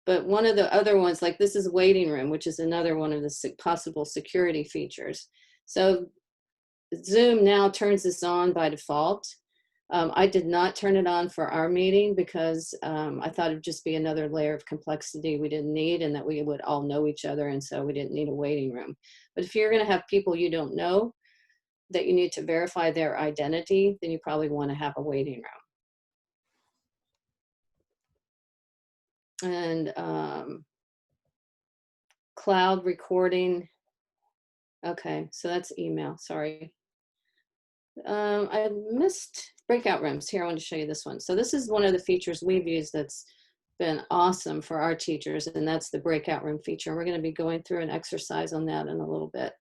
But one of the other ones, like this is waiting room, which is another one of the possible security features. So Zoom now turns this on by default. I did not turn it on for our meeting because I thought it'd just be another layer of complexity we didn't need, and that we would all know each other, and so we didn't need a waiting room. But if you're going to have people you don't know that you need to verify their identity, then you probably want to have a waiting room. And cloud recording. Okay, so that's email, sorry. I missed breakout rooms. Here, I want to show you this one. So this is one of the features we've used that's been awesome for our teachers, and that's the breakout room feature. We're going to be going through an exercise on that in a little bit.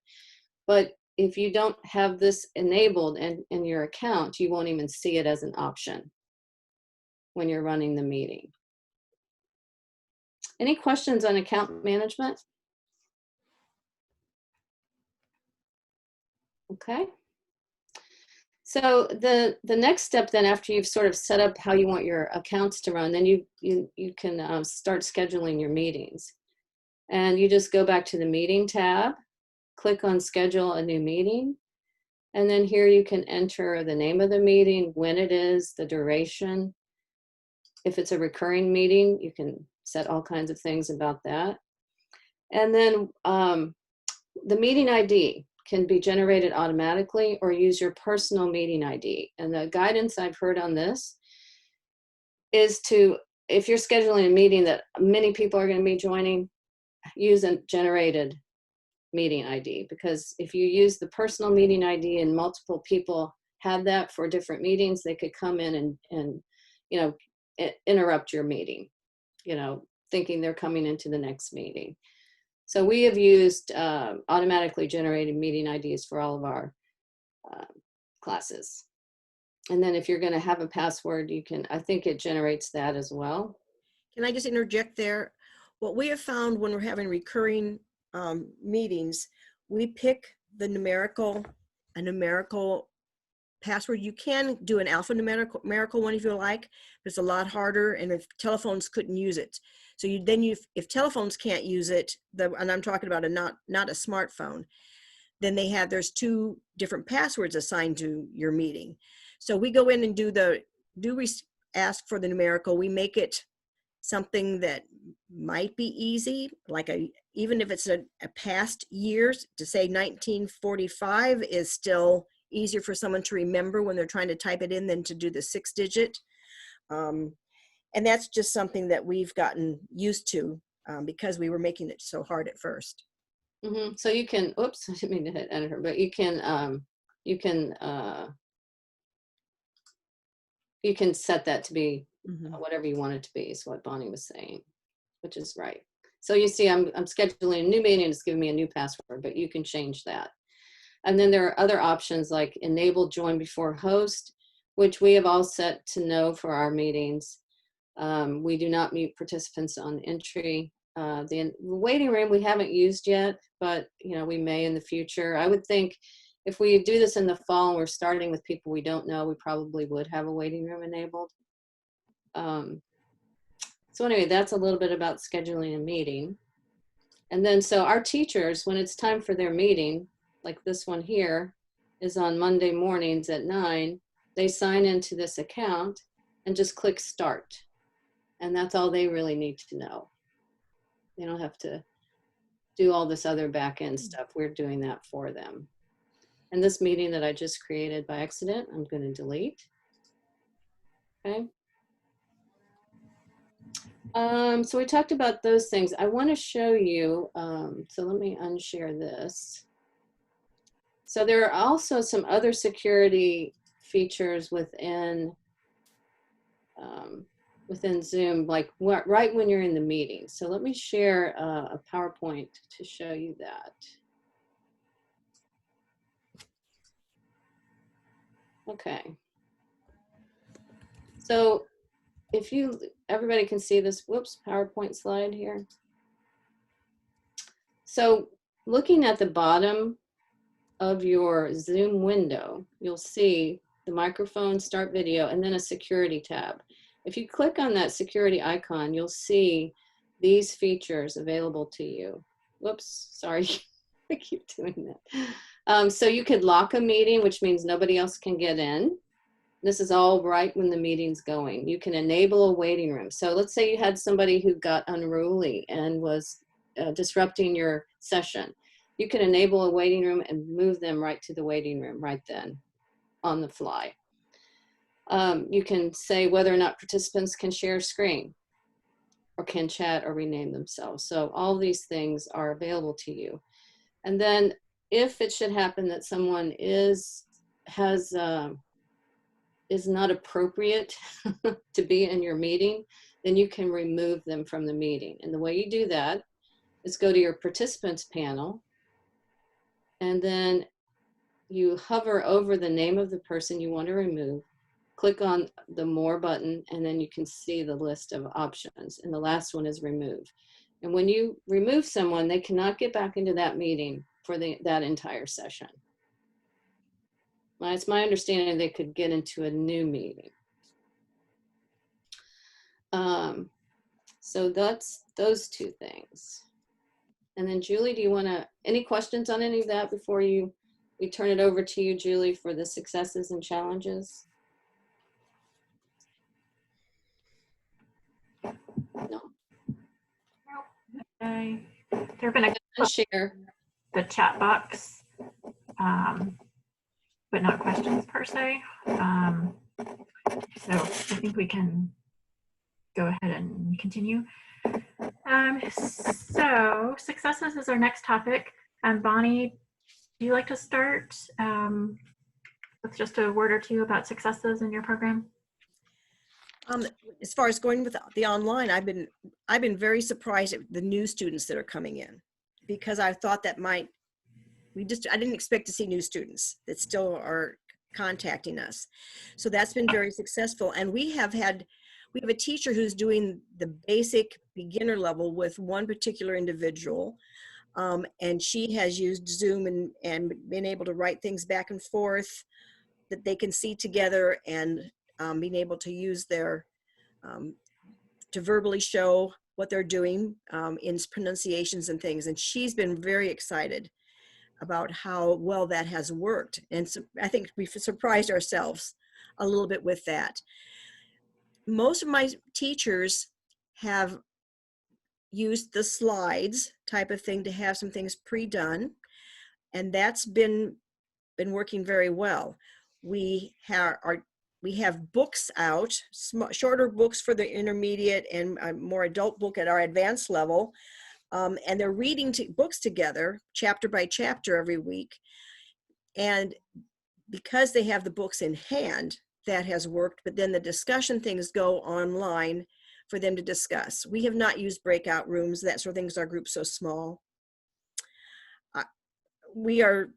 But if you don't have this enabled in your account, you won't even see it as an option when you're running the meeting. Any questions on account management? Okay. So the next step then, after you've sort of set up how you want your accounts to run, then you can start scheduling your meetings. And you just go back to the meeting tab, click on schedule a new meeting. And then here you can enter the name of the meeting, when it is, the duration. If it's a recurring meeting, you can set all kinds of things about that. And then the meeting ID can be generated automatically or use your personal meeting ID. And the guidance I've heard on this is to, if you're scheduling a meeting that many people are going to be joining, use a generated meeting ID, because if you use the personal meeting ID and multiple people have that for different meetings, they could come in and you know, interrupt your meeting, you know, thinking they're coming into the next meeting. So we have used automatically generated meeting IDs for all of our classes. And then if you're going to have a password, you can, I think it generates that as well. Can I just interject there? What we have found when we're having recurring meetings, we pick a numerical password. You can do an alphanumerical one if you like, but it's a lot harder, and if telephones couldn't use it. So if telephones can't use it, and I'm talking about not a smartphone, then there's 2 different passwords assigned to your meeting. So we go in and ask for the numerical, we make it something that might be easy, like even if it's a past years, to say 1945 is still easier for someone to remember when they're trying to type it in than to do the 6-digit. And that's just something that we've gotten used to because we were making it so hard at first. So you can, oops, I didn't mean to hit enter, but you can set that to be whatever you want it to be, is what Bonnie was saying, which is right. So you see, I'm scheduling a new meeting, it's giving me a new password, but you can change that. And then there are other options like enable join before host, which we have all set to no for our meetings. We do not mute participants on entry. The waiting room we haven't used yet, but we may in the future. I would think if we do this in the fall and we're starting with people we don't know, we probably would have a waiting room enabled. So anyway, that's a little bit about scheduling a meeting. And then so our teachers, when it's time for their meeting, like this one here is on Monday mornings at 9, they sign into this account and just click start. And that's all they really need to know. They don't have to do all this other back end stuff. We're doing that for them. And this meeting that I just created by accident, I'm going to delete. Okay. So we talked about those things. I want to show you, so let me unshare this. So there are also some other security features within Zoom, like right when you're in the meeting. So let me share a PowerPoint to show you that. Okay. So if everybody can see this, whoops, PowerPoint slide here. So looking at the bottom of your Zoom window, you'll see the microphone, start video, and then a security tab. If you click on that security icon, you'll see these features available to you. Whoops, sorry, I keep doing that. So you could lock a meeting, which means nobody else can get in. This is all right when the meeting's going. You can enable a waiting room. So let's say you had somebody who got unruly and was disrupting your session. You can enable a waiting room and move them right to the waiting room right then on the fly. You can say whether or not participants can share screen or can chat or rename themselves. So all these things are available to you. And then if it should happen that someone is not appropriate to be in your meeting, then you can remove them from the meeting. And the way you do that is go to your participants panel, and then you hover over the name of the person you want to remove, click on the more button, and then you can see the list of options. And the last one is remove. And when you remove someone, they cannot get back into that meeting for that entire session. It's my understanding they could get into a new meeting. So that's those two things. And then Julie, do you want to, any questions on any of that before we turn it over to you, Julie, for the successes and challenges? No. Okay. There have been a Share the chat box, but not questions per se. So I think we can go ahead and continue. So successes is our next topic. Bonnie, do you like to start with just a word or two about successes in your program? As far as going with the online, I've been very surprised at the new students that are coming in, because I thought that I didn't expect to see new students that still are contacting us. So that's been very successful. And we have a teacher who's doing the basic beginner level with one particular individual. And she has used Zoom and been able to write things back and forth that they can see together, and being able to use to verbally show what they're doing in pronunciations and things. And she's been very excited about how well that has worked. And so I think we've surprised ourselves a little bit with that. most of my teachers have used the slides type of thing to have some things pre-done, and that's been working very well. We have books out, shorter books for the intermediate and a more adult book at our advanced level, and they're reading books together, chapter by chapter every week. And because they have the books in hand, that has worked, but then the discussion things go online for them to discuss. We have not used breakout rooms, that sort of things, our group's so small. We are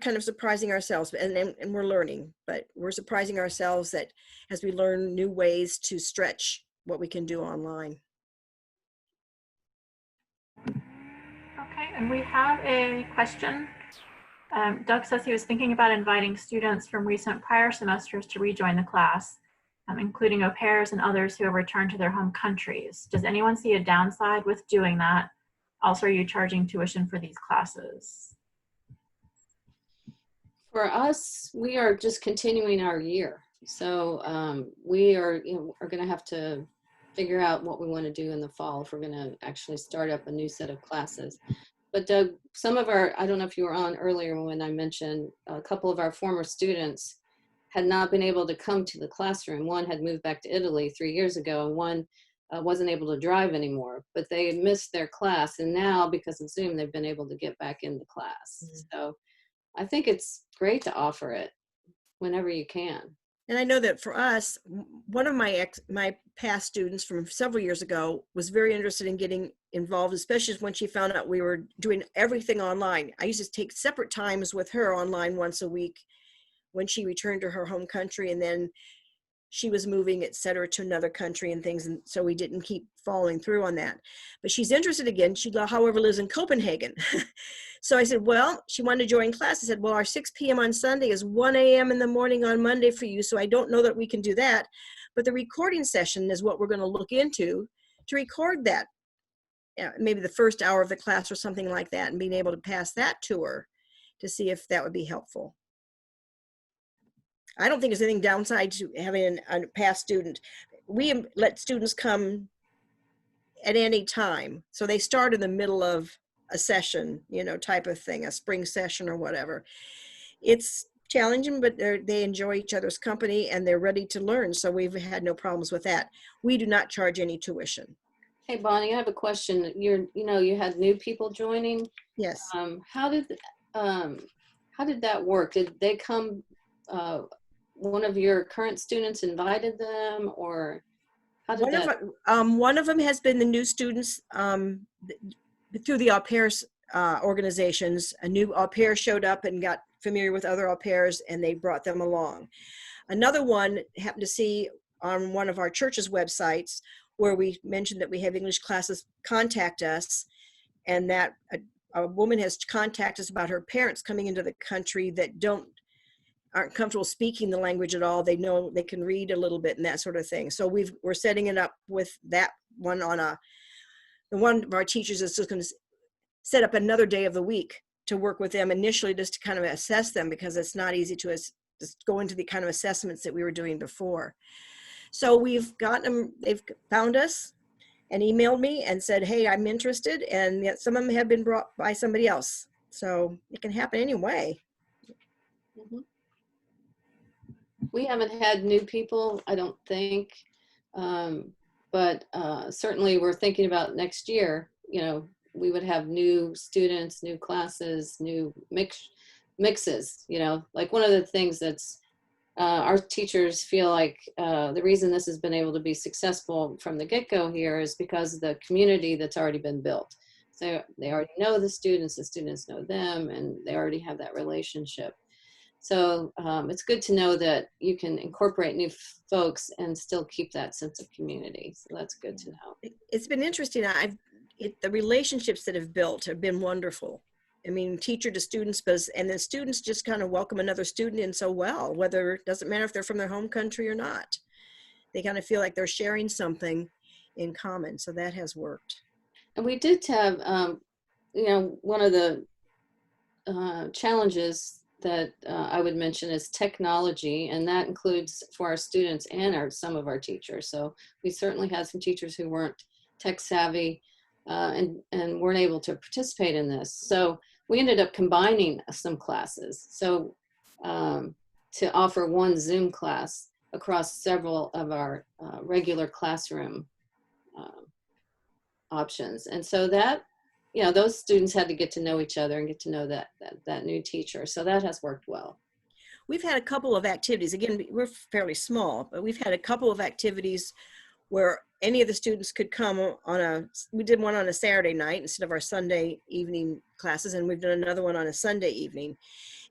kind of surprising ourselves, and we're learning, but we're surprising ourselves that as we learn new ways to stretch what we can do online. Okay, and we have a question. Doug says he was thinking about inviting students from recent prior semesters to rejoin the class, including au pairs and others who have returned to their home countries. Does anyone see a downside with doing that? Also, are you charging tuition for these classes? For us, we are just continuing our year. So we are going to have to figure out what we want to do in the fall if we're going to actually start up a new set of classes. But Doug, some of our, I don't know if you were on earlier when I mentioned a couple of our former students had not been able to come to the classroom. One had moved back to Italy 3 years ago, and one wasn't able to drive anymore, but they had missed their class. And now, because of Zoom, they've been able to get back in the class. Mm-hmm. So I think it's great to offer it whenever you can. And I know that for us, one of my past students from several years ago was very interested in getting involved, especially when she found out we were doing everything online. I used to take separate times with her online once a week when she returned to her home country, and then she was moving, et cetera, to another country and things. And so we didn't keep following through on that. But she's interested again. She, however, lives in Copenhagen. So I said, well, she wanted to join class. I said, well, our 6 p.m. on Sunday is 1 a.m. in the morning on Monday for you. So I don't know that we can do that. But the recording session is what we're going to look into to record that, maybe the first hour of the class or something like that, and being able to pass that to her to see if that would be helpful. I don't think there's anything downside to having a past student. We let students come at any time. So they start in the middle of a session, type of thing, a spring session or whatever. It's challenging, but they enjoy each other's company and they're ready to learn. So we've had no problems with that. We do not charge any tuition. Hey, Bonnie, I have a question. You had new people joining. Yes. How did that work? Did they come, one of your current students invited them, or how did one of them has been the new students through the au pairs organizations. A new au pair showed up and got familiar with other au pairs, and they brought them along. Another one happened to see on one of our church's websites where we mentioned that we have English classes, contact us, and that a woman has contacted us about her parents coming into the country that aren't comfortable speaking the language at all. They know they can read a little bit and that sort of thing. So we're setting it up with that one the one of our teachers is just going to set up another day of the week to work with them initially, just to kind of assess them, because it's not easy to just go into the kind of assessments that we were doing before. So we've gotten them, they've found us and emailed me and said, hey, I'm interested. And yet some of them have been brought by somebody else. So it can happen anyway. Mm-hmm. We haven't had new people, I don't think, but certainly we're thinking about next year, we would have new students, new classes, new mixes, like one of the things that's our teachers feel like the reason this has been able to be successful from the get-go here is because of the community that's already been built. So they already know the students know them, and they already have that relationship. So it's good to know that you can incorporate new folks and still keep that sense of community. So that's good to know. It's been interesting. The relationships that have built have been wonderful. I mean, teacher to students, and then students just kind of welcome another student in so well, whether it doesn't matter if they're from their home country or not. They kind of feel like they're sharing something in common. So that has worked. And we did have, one of the challenges that I would mention is technology, and that includes for our students and some of our teachers. So we certainly had some teachers who weren't tech savvy and weren't able to participate in this. So we ended up combining some classes. So to offer one Zoom class across several of our regular classroom options. And so that, those students had to get to know each other and get to know that new teacher. So that has worked well. We've had a couple of activities. Again, we're fairly small, but we've had a couple of activities where any of the students could come we did one on a Saturday night instead of our Sunday evening classes, and we've done another one on a Sunday evening.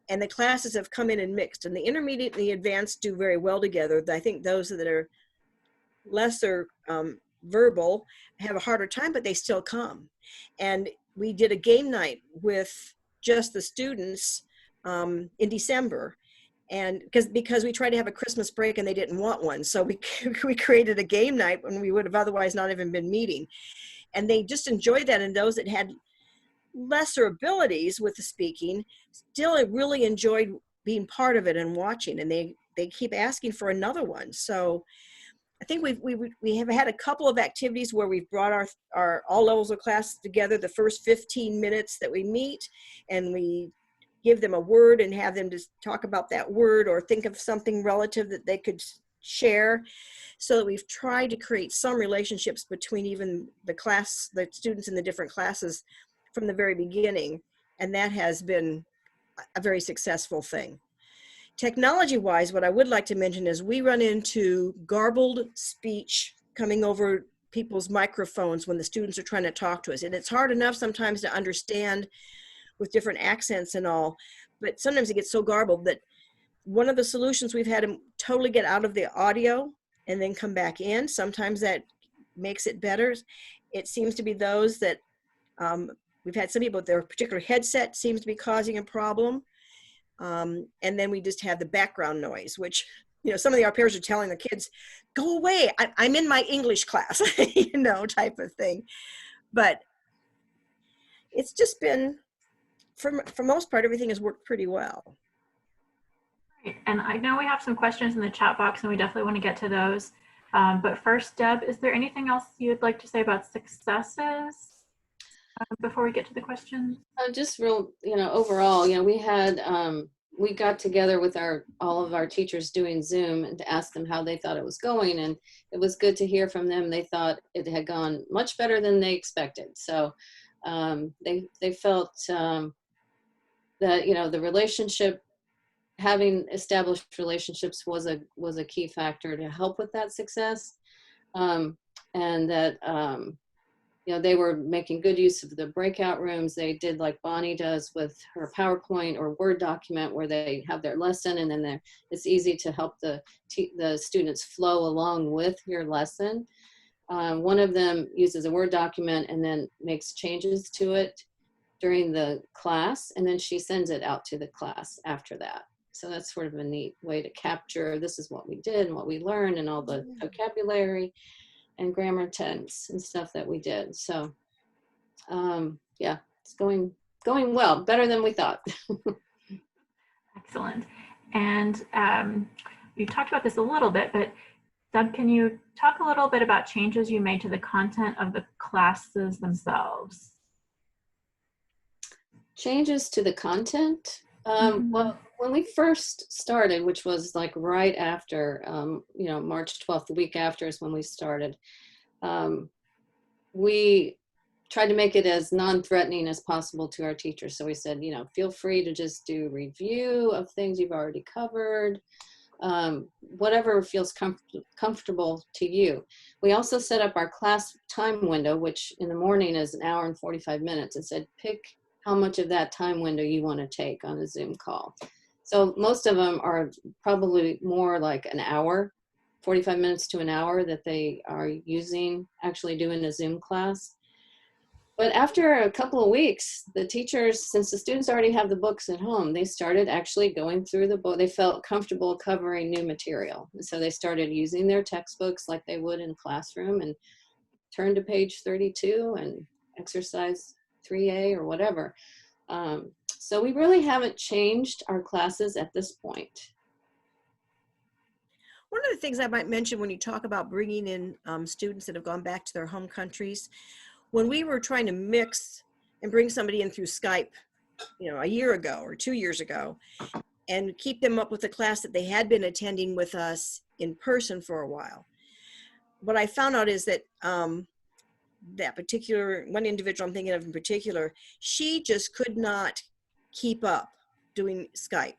And the classes have come in and mixed, and the intermediate and the advanced do very well together. I think those that are lesser verbal have a harder time, but they still come. And we did a game night with just the students in December. And because we tried to have a Christmas break and they didn't want one. So we created a game night when we would have otherwise not even been meeting. And they just enjoyed that. And those that had lesser abilities with the speaking still really enjoyed being part of it and watching. And they keep asking for another one. So I think we have had a couple of activities where we've brought our all levels of class together the first 15 minutes that we meet, and we give them a word and have them just talk about that word or think of something relative that they could share. So that we've tried to create some relationships between even the students in the different classes from the very beginning. And that has been a very successful thing. Technology-wise, what I would like to mention is we run into garbled speech coming over people's microphones when the students are trying to talk to us. And it's hard enough sometimes to understand with different accents and all, but sometimes it gets so garbled that one of the solutions we've had to totally get out of the audio and then come back in. Sometimes that makes it better. It seems to be those that we've had some people with their particular headset seems to be causing a problem. And then we just have the background noise, which, some of our peers are telling the kids, go away, I'm in my English class, type of thing. But it's just been, for most part, everything has worked pretty well. Great. And I know we have some questions in the chat box, and we definitely want to get to those. But first, Deb, is there anything else you'd like to say about successes before we get to the questions? Just real, overall, we had, we got together with all of our teachers doing Zoom and to ask them how they thought it was going. And it was good to hear from them. They thought it had gone much better than they expected. So they felt that, the relationship, having established relationships was a key factor to help with that success. And that, they were making good use of the breakout rooms. They did like Bonnie does with her PowerPoint or Word document where they have their lesson, and then it's easy to help the students flow along with your lesson. One of them uses a Word document and then makes changes to it during the class, and then she sends it out to the class after that. So that's sort of a neat way to capture, this is what we did and what we learned and all the vocabulary and grammar tense and stuff that we did. So yeah, it's going well, better than we thought. Excellent. And you talked about this a little bit, but Deb, can you talk a little bit about changes you made to the content of the classes themselves? Changes to the content? Well, when we first started, which was like right after, March 12th, the week after is when we started, we tried to make it as non-threatening as possible to our teachers. So we said, feel free to just do review of things you've already covered, whatever feels comfortable to you. We also set up our class time window, which in the morning is 1 hour and 45 minutes, and said, pick how much of that time window you want to take on a Zoom call. So most of them are probably more like an hour, 45 minutes to an hour that they are using, actually doing a Zoom class. But after a couple of weeks, the teachers, since the students already have the books at home, they started actually going through the book. They felt comfortable covering new material. And so they started using their textbooks like they would in a classroom and turn to page 32 and exercise 3A or whatever. So So we really haven't changed our classes at this point. One of the things I might mention when you talk about bringing in students that have gone back to their home countries, when we were trying to mix and bring somebody in through Skype, you know, a year ago or 2 years ago, and keep them up with the class that they had been attending with us in person for a while, what I found out is that that particular one individual I'm thinking of in particular, she just could not keep up doing Skype.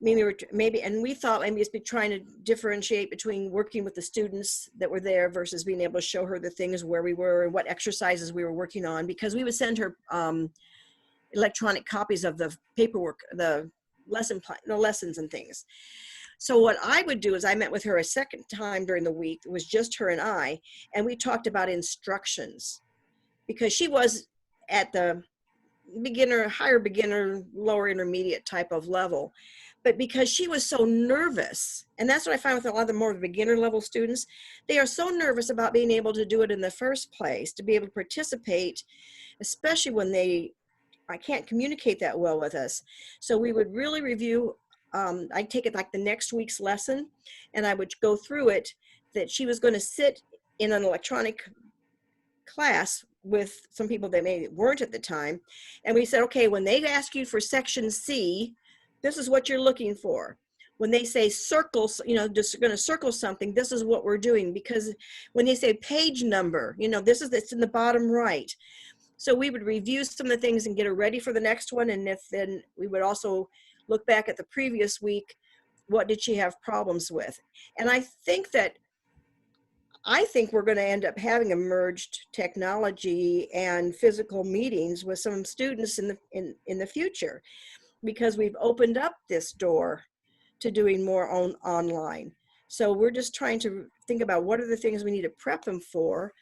And we thought maybe it's been trying to differentiate between working with the students that were there versus being able to show her the things where we were and what exercises we were working on, because we would send her electronic copies of the paperwork, the lessons and things. So what I would do is I met with her a second time during the week. It was just her and we talked about instructions, because she was at the beginner, higher beginner, lower intermediate type of level. But because she was so nervous, and that's what I find with a lot of the more beginner level students, they are so nervous about being able to do it in the first place, to be able to participate, especially when I can't communicate that well with us. So we would really review, I'd take it like the next week's lesson, and I would go through it, that she was going to sit in an electronic class with some people that maybe weren't at the time. And we said, okay, when they ask you for section C, this is what you're looking for. When they say circles, you know, just going to circle something, this is what we're doing. Because when they say page number, you know, it's in the bottom right. So we would review some of the things and get her ready for the next one. And then we would also look back at the previous week. What did she have problems with? And I think we're going to end up having a merged technology and physical meetings with some students in the future, because we've opened up this door to doing more online. So we're just trying to think about what are the things we need to prep them for,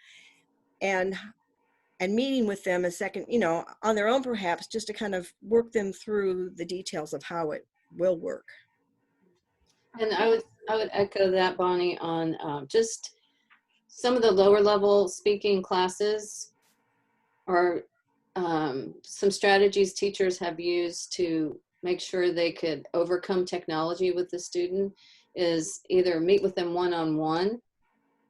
and meeting with them a second, you know, on their own perhaps, just to kind of work them through the details of how it will work. And I would echo that, Bonnie, on just some of the lower level speaking classes, or some strategies teachers have used to make sure they could overcome technology with the student is either meet with them one-on-one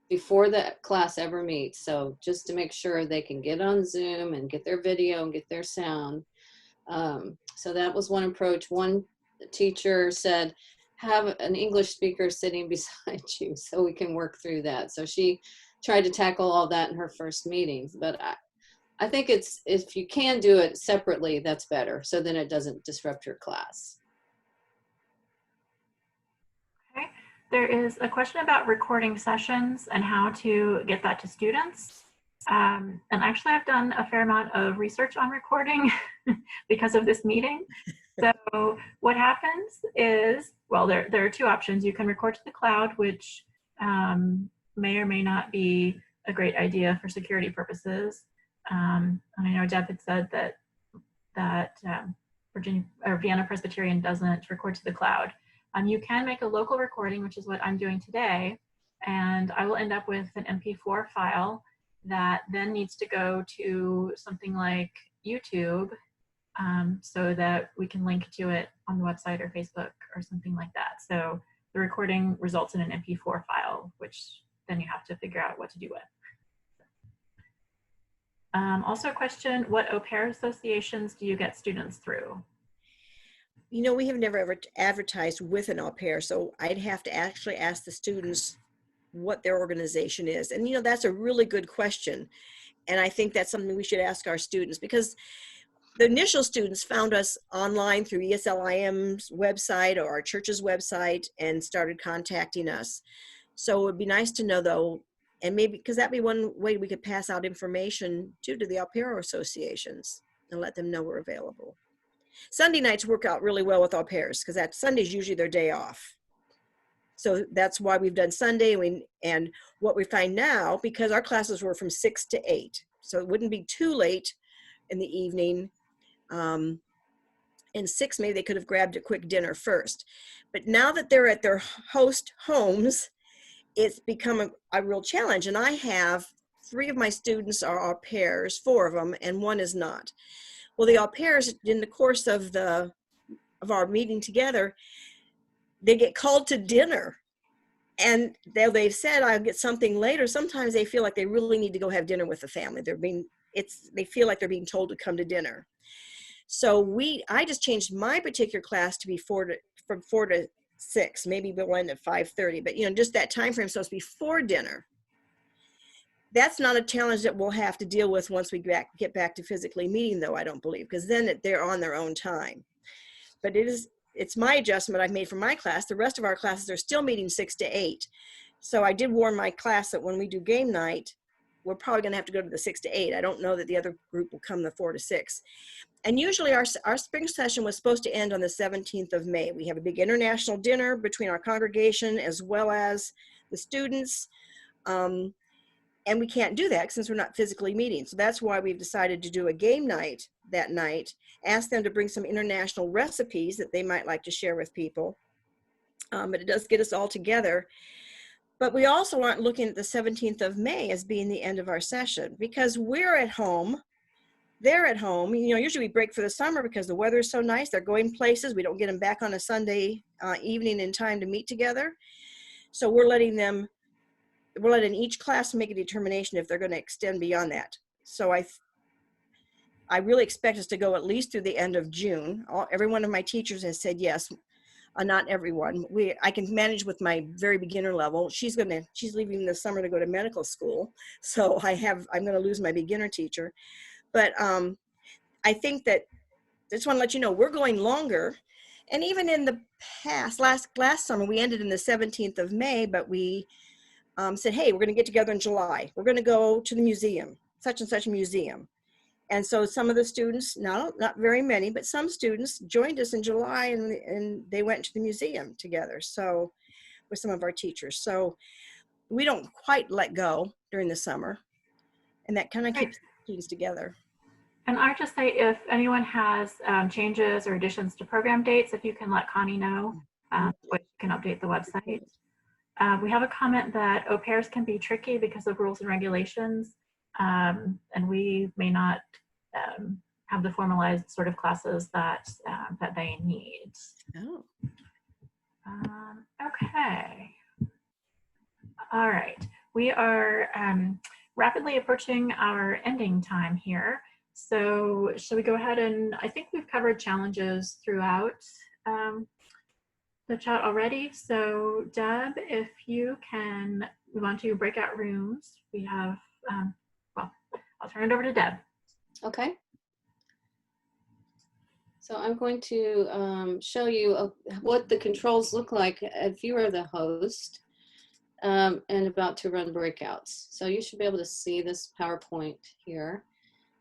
before the class ever meets. So just to make sure they can get on Zoom and get their video and get their sound. So that was one approach. One teacher said, have an English speaker sitting beside you so we can work through that. So she tried to tackle all that in her first meetings. But I think if you can do it separately, that's better. So then it doesn't disrupt your class. Okay. There is a question about recording sessions and how to get that to students. And actually, I've done a fair amount of research on recording because of this meeting. So what happens is, well, there are two options. You can record to the cloud, which may or may not be a great idea for security purposes. And I know Deb had said that Vienna Presbyterian doesn't record to the cloud. You can make a local recording, which is what I'm doing today, and I will end up with an MP4 file that then needs to go to something like YouTube, so that we can link to it on the website or Facebook or something like that. So the recording results in an MP4 file, which then you have to figure out what to do with. Also a question, what au pair associations do you get students through? You know, we have never ever advertised with an au pair, so I'd have to actually ask the students what their organization is. And, you know, that's a really good question. And I think that's something we should ask our students, because the initial students found us online through ESLIM's website or our church's website and started contacting us. So it would be nice to know, though, and maybe, because that'd be one way we could pass out information to the au pair associations and let them know we're available. Sunday nights work out really well with au pairs, because that Sunday's usually their day off. So that's why we've done Sunday. And what we find now, because our classes were from 6 to 8, so it wouldn't be too late in the evening. And 6, maybe they could have grabbed a quick dinner first. But now that they're at their host homes, it's become a real challenge. And I have 3 of my students are au pairs, 4 of them, and 1 is not. Well, the au pairs, in the course of our meeting together, they get called to dinner. And they've said, I'll get something later. Sometimes they feel like they really need to go have dinner with the family. They feel like they're being told to come to dinner. So I just changed my particular class to be from 4 to 6, maybe we'll end at 5:30, but just that time frame, so it's before dinner. That's not a challenge that we'll have to deal with once we get back to physically meeting, though, I don't believe, because then they're on their own time. But it's my adjustment I've made for my class. The rest of our classes are still meeting 6 to 8. So I did warn my class that when we do game night, we're probably going to have to go to the 6 to 8. I don't know that the other group will come the 4 to 6. And usually our spring session was supposed to end on the 17th of May. We have a big international dinner between our congregation as well as the students. And we can't do that since we're not physically meeting. So that's why we've decided to do a game night that night, ask them to bring some international recipes that they might like to share with people. But it does get us all together. But we also aren't looking at the 17th of May as being the end of our session, because we're at home, they're at home. Usually we break for the summer because the weather is so nice. They're going places. We don't get them back on a Sunday evening in time to meet together. So we're letting each class make a determination if they're going to extend beyond that. So I really expect us to go at least through the end of June. Every one of my teachers has said yes. Not everyone. I can manage with my very beginner level. She's leaving this summer to go to medical school. So I'm going to lose my beginner teacher. But I think that I just want to let you know we're going longer. And even in the past, last summer, we ended in the 17th of May, but we said, hey, we're going to get together in July. We're going to go to the museum, such and such a museum. And so some of the students, not very many, but some students joined us in July and they went to the museum together. So with some of our teachers. So we don't quite let go during the summer, and that kind of keeps students together. And I just say, if anyone has changes or additions to program dates, if you can let Connie know, we can update the website. We have a comment that au pairs can be tricky because of rules and regulations, and we may not have the formalized sort of classes that they need. Oh. Okay. All right. We are rapidly approaching our ending time here. So shall we go ahead and, I think we've covered challenges throughout the chat already. So Deb, if you can move on to breakout rooms, we have, well, I'll turn it over to Deb. Okay. So I'm going to show you what the controls look like if you are the host and about to run breakouts. So you should be able to see this PowerPoint here.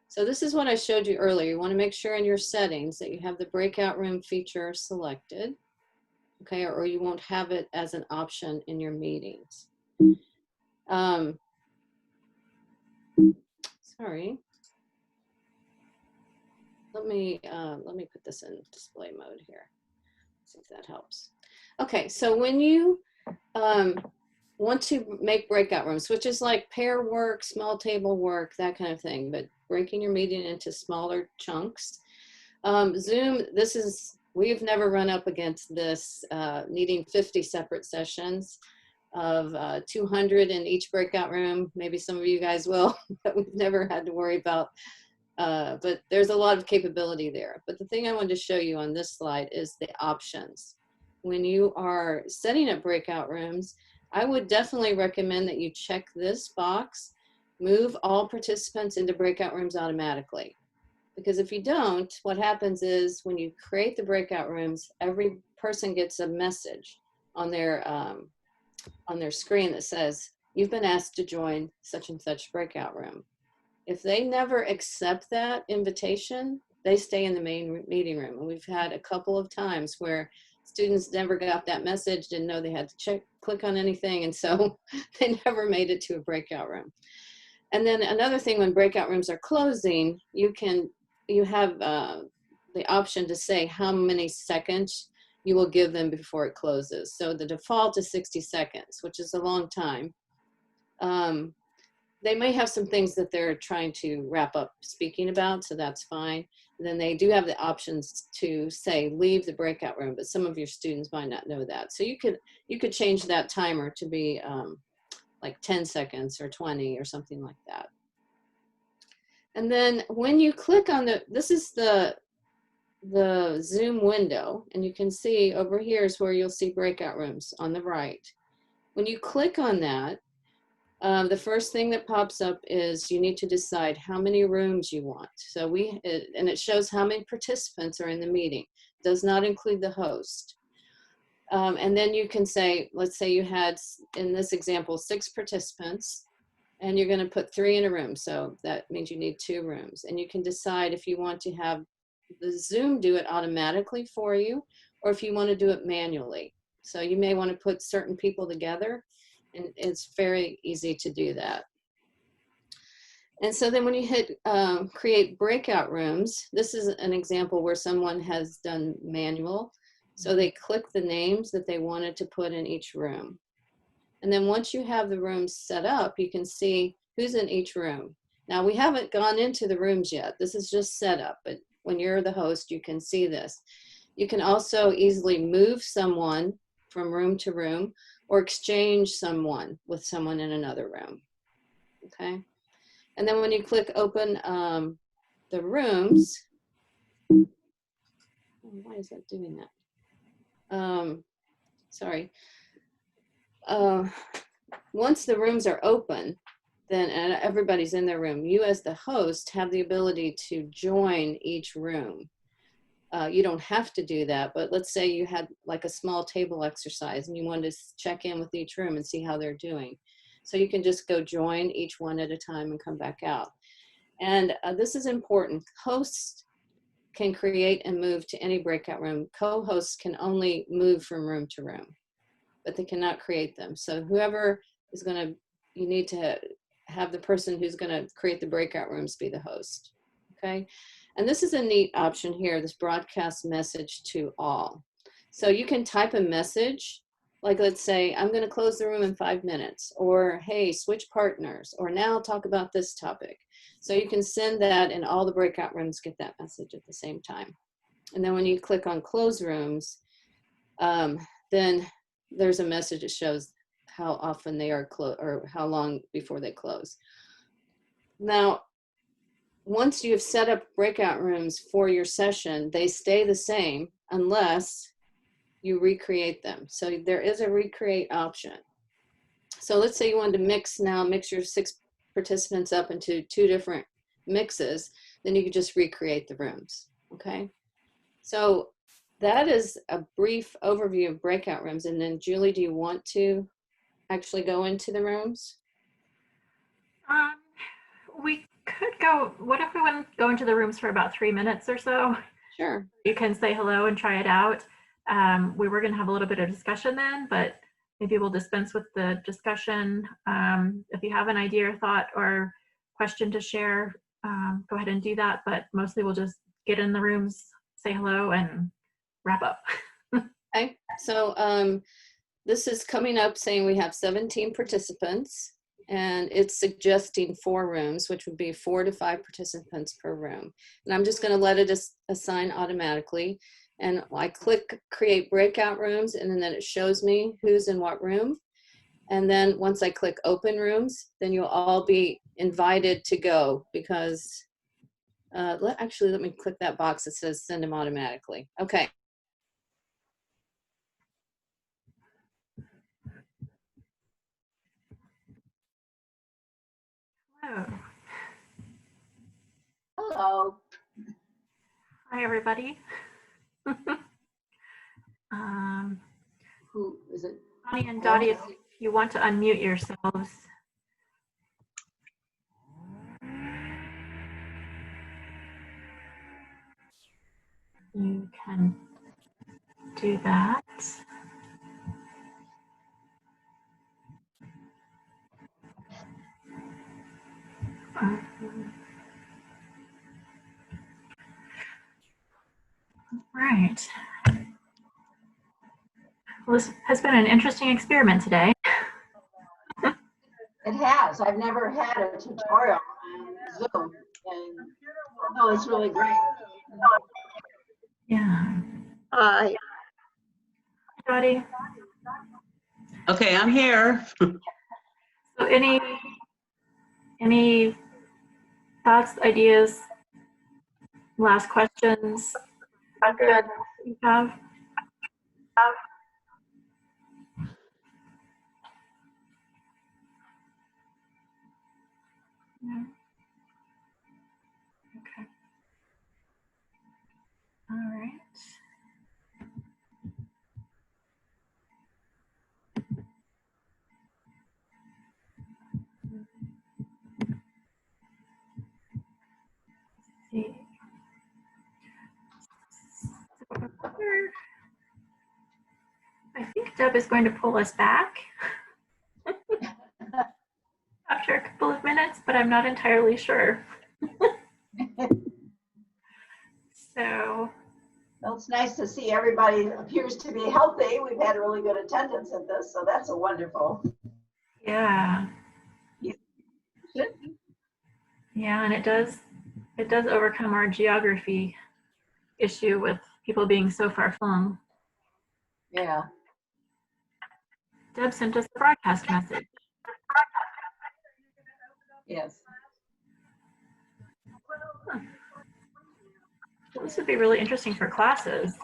So this is what I showed you earlier. You want to make sure in your settings that you have the breakout room feature selected, okay, or you won't have it as an option in your meetings. Sorry. Let me put this in display mode here. See if that helps. Okay, so when you want to make breakout rooms, which is like pair work, small table work, that kind of thing, but breaking your meeting into smaller chunks. Zoom, we've never run up against this, needing 50 separate sessions of 200 in each breakout room. Maybe some of you guys will, but we've never had to worry about, but there's a lot of capability there. But the thing I wanted to show you on this slide is the options. When you are setting up breakout rooms, I would definitely recommend that you check this box, move all participants into breakout rooms automatically. Because if you don't, what happens is when you create the breakout rooms, every person gets a message on their screen that says, you've been asked to join such and such breakout room. If they never accept that invitation, they stay in the main meeting room. And we've had a couple of times where students never got that message, didn't know they had to click on anything, and so they never made it to a breakout room. And then another thing, when breakout rooms are closing, you have the option to say how many seconds you will give them before it closes. So the default is 60 seconds, which is a long time. they may have some things that they're trying to wrap up speaking about, so that's fine. And then they do have the options to say, leave the breakout room, but some of your students might not know that. So you could change that timer to be like 10 seconds or 20 or something like that. And then when you click on this is the Zoom window, and you can see over here is where you'll see breakout rooms on the right. When you click on that, the first thing that pops up is you need to decide how many rooms you want. So and it shows how many participants are in the meeting. It does not include the host. And then you can say, let's say you had, in this example, 6 participants, and you're going to put 3 in a room. So that means you need 2 rooms. And you can decide if you want to have the Zoom do it automatically for you, or if you want to do it manually. So you may want to put certain people together, and it's very easy to do that. And so then when you hit create breakout rooms, this is an example where someone has done manual. So they click the names that they wanted to put in each room. And then once you have the rooms set up, you can see who's in each room. Now we haven't gone into the rooms yet. This is just set up, but when you're the host, you can see this. You can also easily move someone from room to room, or exchange someone with someone in another room, okay? And then when you click open the rooms, why is that doing that? Sorry. Once the rooms are open, then and everybody's in their room, you as the host have the ability to join each room. You don't have to do that, but let's say you had like a small table exercise and you wanted to check in with each room and see how they're doing. So you can just go join each one at a time and come back out. And this is important. Hosts can create and move to any breakout room. Co-hosts can only move from room to room, but they cannot create them. So whoever is going to, you need to have the person who's going to create the breakout rooms be the host, okay? And this is a neat option here, this broadcast message to all. So you can type a message, like let's say, I'm going to close the room in 5 minutes, or hey, switch partners, or now talk about this topic. So you can send that, and all the breakout rooms get that message at the same time. And then when you click on close rooms, then there's a message that shows how often they are closed, or how long before they close. Now, once you've set up breakout rooms for your session, they stay the same unless you recreate them. So there is a recreate option. So let's say you wanted to mix your 6 participants up into 2 different mixes, then you could just recreate the rooms, okay? So that is a brief overview of breakout rooms. And then Julie, do you want to actually go into the rooms? We could go, what if we went go into the rooms for about 3 minutes or so? Sure. You can say hello and try it out. We were going to have a little bit of discussion then, but maybe we'll dispense with the discussion. If you have an idea or thought or question to share, go ahead and do that. But mostly we'll just get in the rooms, say hello, and wrap up. Okay. So this is coming up saying we have 17 participants, and it's suggesting 4 rooms, which would be 4 to 5 participants per room. And I'm just going to let it assign automatically. And I click create breakout rooms, and then it shows me who's in what room. And then once I click open rooms, then you'll all be invited to go, because actually let me click that box that says send them automatically. Okay. Hello. Hello. Hi, everybody. Who is it? Connie and Dottie, if you want to unmute yourselves. You can do that. Right. Well, this has been an interesting experiment today. It has. Yes, I've never had a tutorial on Zoom, and no, it's really great. Yeah. Hi. Dottie, Okay, I'm here. so any thoughts, ideas, last questions you have? No? Okay. All right. See. I think Deb is going to pull us back after a couple of minutes, but I'm not entirely sure. So, Well, it's nice to see everybody appears to be healthy. We've had really good attendance at this, so that's a wonderful. yeah. Yeah, and it does overcome our geography issue with people being so far flung. Yeah. Deb sent us a broadcast message. Yes. Well, this would be really interesting for classes.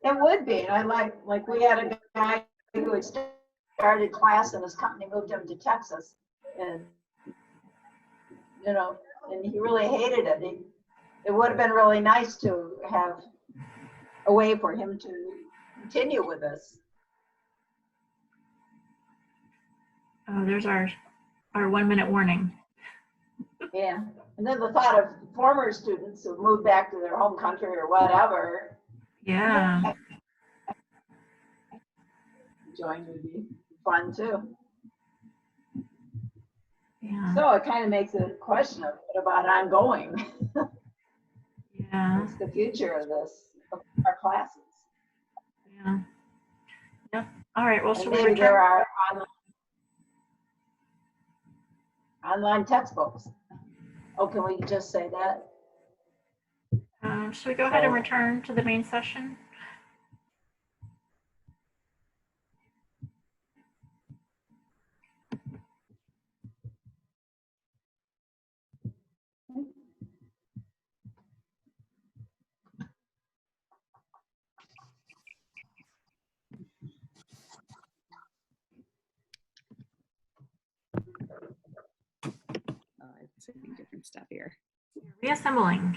It would be. I like we had a guy who had started class and his company moved him to Texas, and and he really hated it. It would have been really nice to have a way for him to continue with us. Oh, there's our 1 minute warning. Yeah. And then the thought of former students who moved back to their home country or whatever. Yeah. Join would be fun too. Yeah. So it kind of makes a question of what about ongoing? Yeah. What's the future of this, of our classes? Yeah. Yep. All right. Well, And should we maybe there return? are online textbooks. Oh, can we just say that? Should we go ahead and return to the main session? It's different stuff here. Reassembling.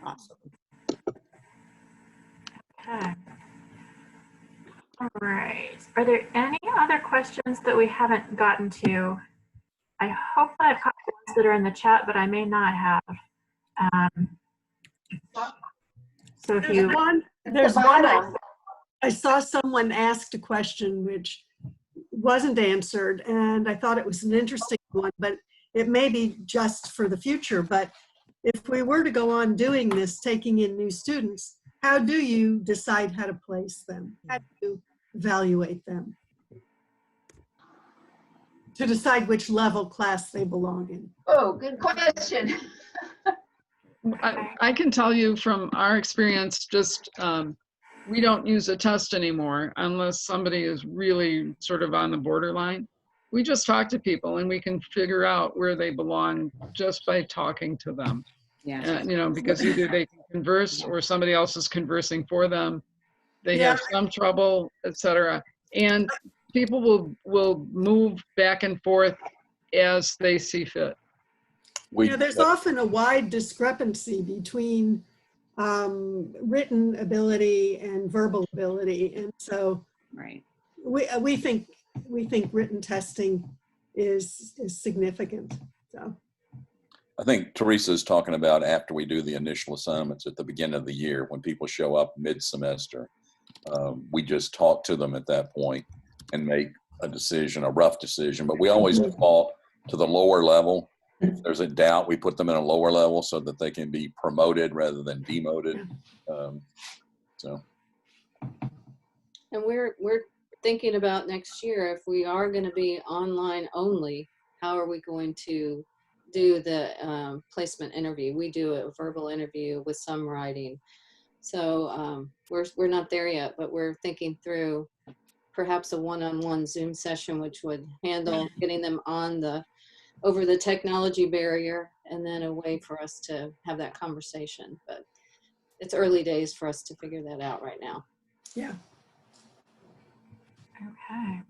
Awesome. Okay. All right. Are there any other questions that we haven't gotten to? I hope that I've caught the ones that are in the chat, but I may not have. So if you, There's one, I saw someone asked a question which wasn't answered, and I thought it was an interesting one, but it may be just for the future. But if we were to go on doing this, taking in new students, how do you decide how to place them? How do you evaluate them? To decide which level class they belong in. Oh, good question. I can tell you from our experience, just we don't use a test anymore unless somebody is really sort of on the borderline. We just talk to people and we can figure out where they belong just by talking to them. Yeah. Because either they can converse or somebody else is conversing for them. They have some trouble, etc. And people will move back and forth as they see fit. There's often a wide discrepancy between written ability and verbal ability, and so right. we think written testing is significant. So I think Teresa's talking about after we do the initial assignments at the beginning of the year, when people show up mid-semester, we just talk to them at that point and make a decision, a rough decision. But we always default to the lower level. If there's a doubt, we put them in a lower level so that they can be promoted rather than demoted. And we're thinking about next year, if we are going to be online only, how are we going to do the placement interview? We do a verbal interview with some writing. So we're not there yet, but we're thinking through perhaps a one-on-one Zoom session, which would handle getting them on over the technology barrier, and then a way for us to have that conversation. But it's early days for us to figure that out right now. Yeah. Okay.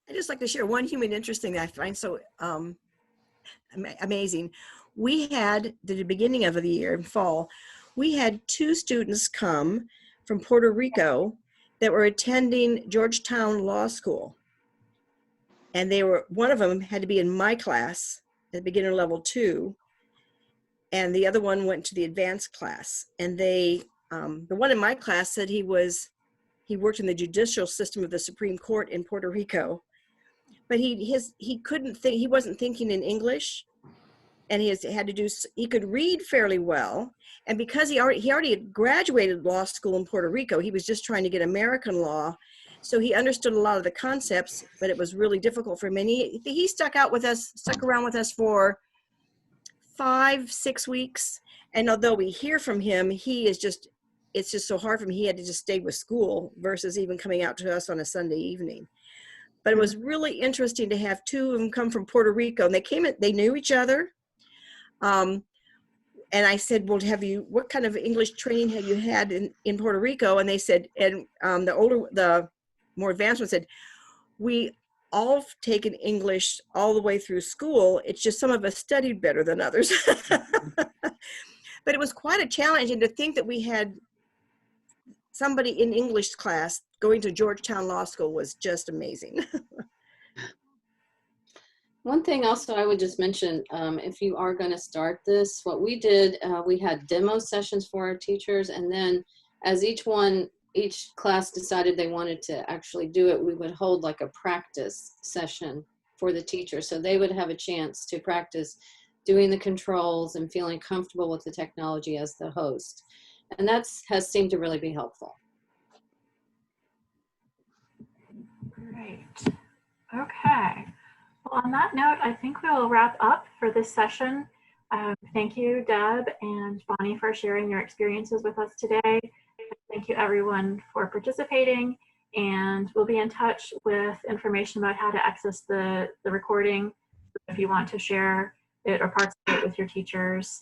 I'd just like to share one human interest thing that I find so amazing. We had, at the beginning of the year, in fall, we had 2 students come from Puerto Rico that were attending Georgetown Law School. And one of them had to be in my class at beginner level 2, and the other one went to the advanced class. And the one in my class said he worked in the judicial system of the Supreme Court in Puerto Rico, but he couldn't think, he wasn't thinking in English, and he could read fairly well. And because he already had graduated law school in Puerto Rico, he was just trying to get American law. So he understood a lot of the concepts, but it was really difficult for him. And he stuck around with us for 5-6 weeks. And although we hear from him, it's just so hard for him. He had to just stay with school versus even coming out to us on a Sunday evening. But it was really interesting to have 2 of them come from Puerto Rico, and they knew each other. And I said, well, what kind of English training have you had in Puerto Rico? And they said, and the more advanced one said, we all have taken English all the way through school. It's just some of us studied better than others. But it was quite a challenge. And to think that we had somebody in English class going to Georgetown Law School was just amazing. One thing also I would just mention, if you are going to start this, what we did, we had demo sessions for our teachers, and then as each class decided they wanted to actually do it, we would hold like a practice session for the teachers. So they would have a chance to practice doing the controls and feeling comfortable with the technology as the host. And that has seemed to really be helpful. Great. Okay. Well, on that note, I think we'll wrap up for this session. Thank you, Deb and Bonnie, for sharing your experiences with us today. Thank you, everyone, for participating. And we'll be in touch with information about how to access the recording. If you want to share it or parts of it with your teachers,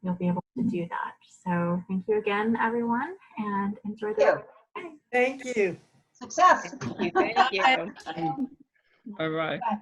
you'll be able to do that. So thank you again, everyone, and enjoy the day. Thank you. Success. Thank you. Bye-bye. Bye.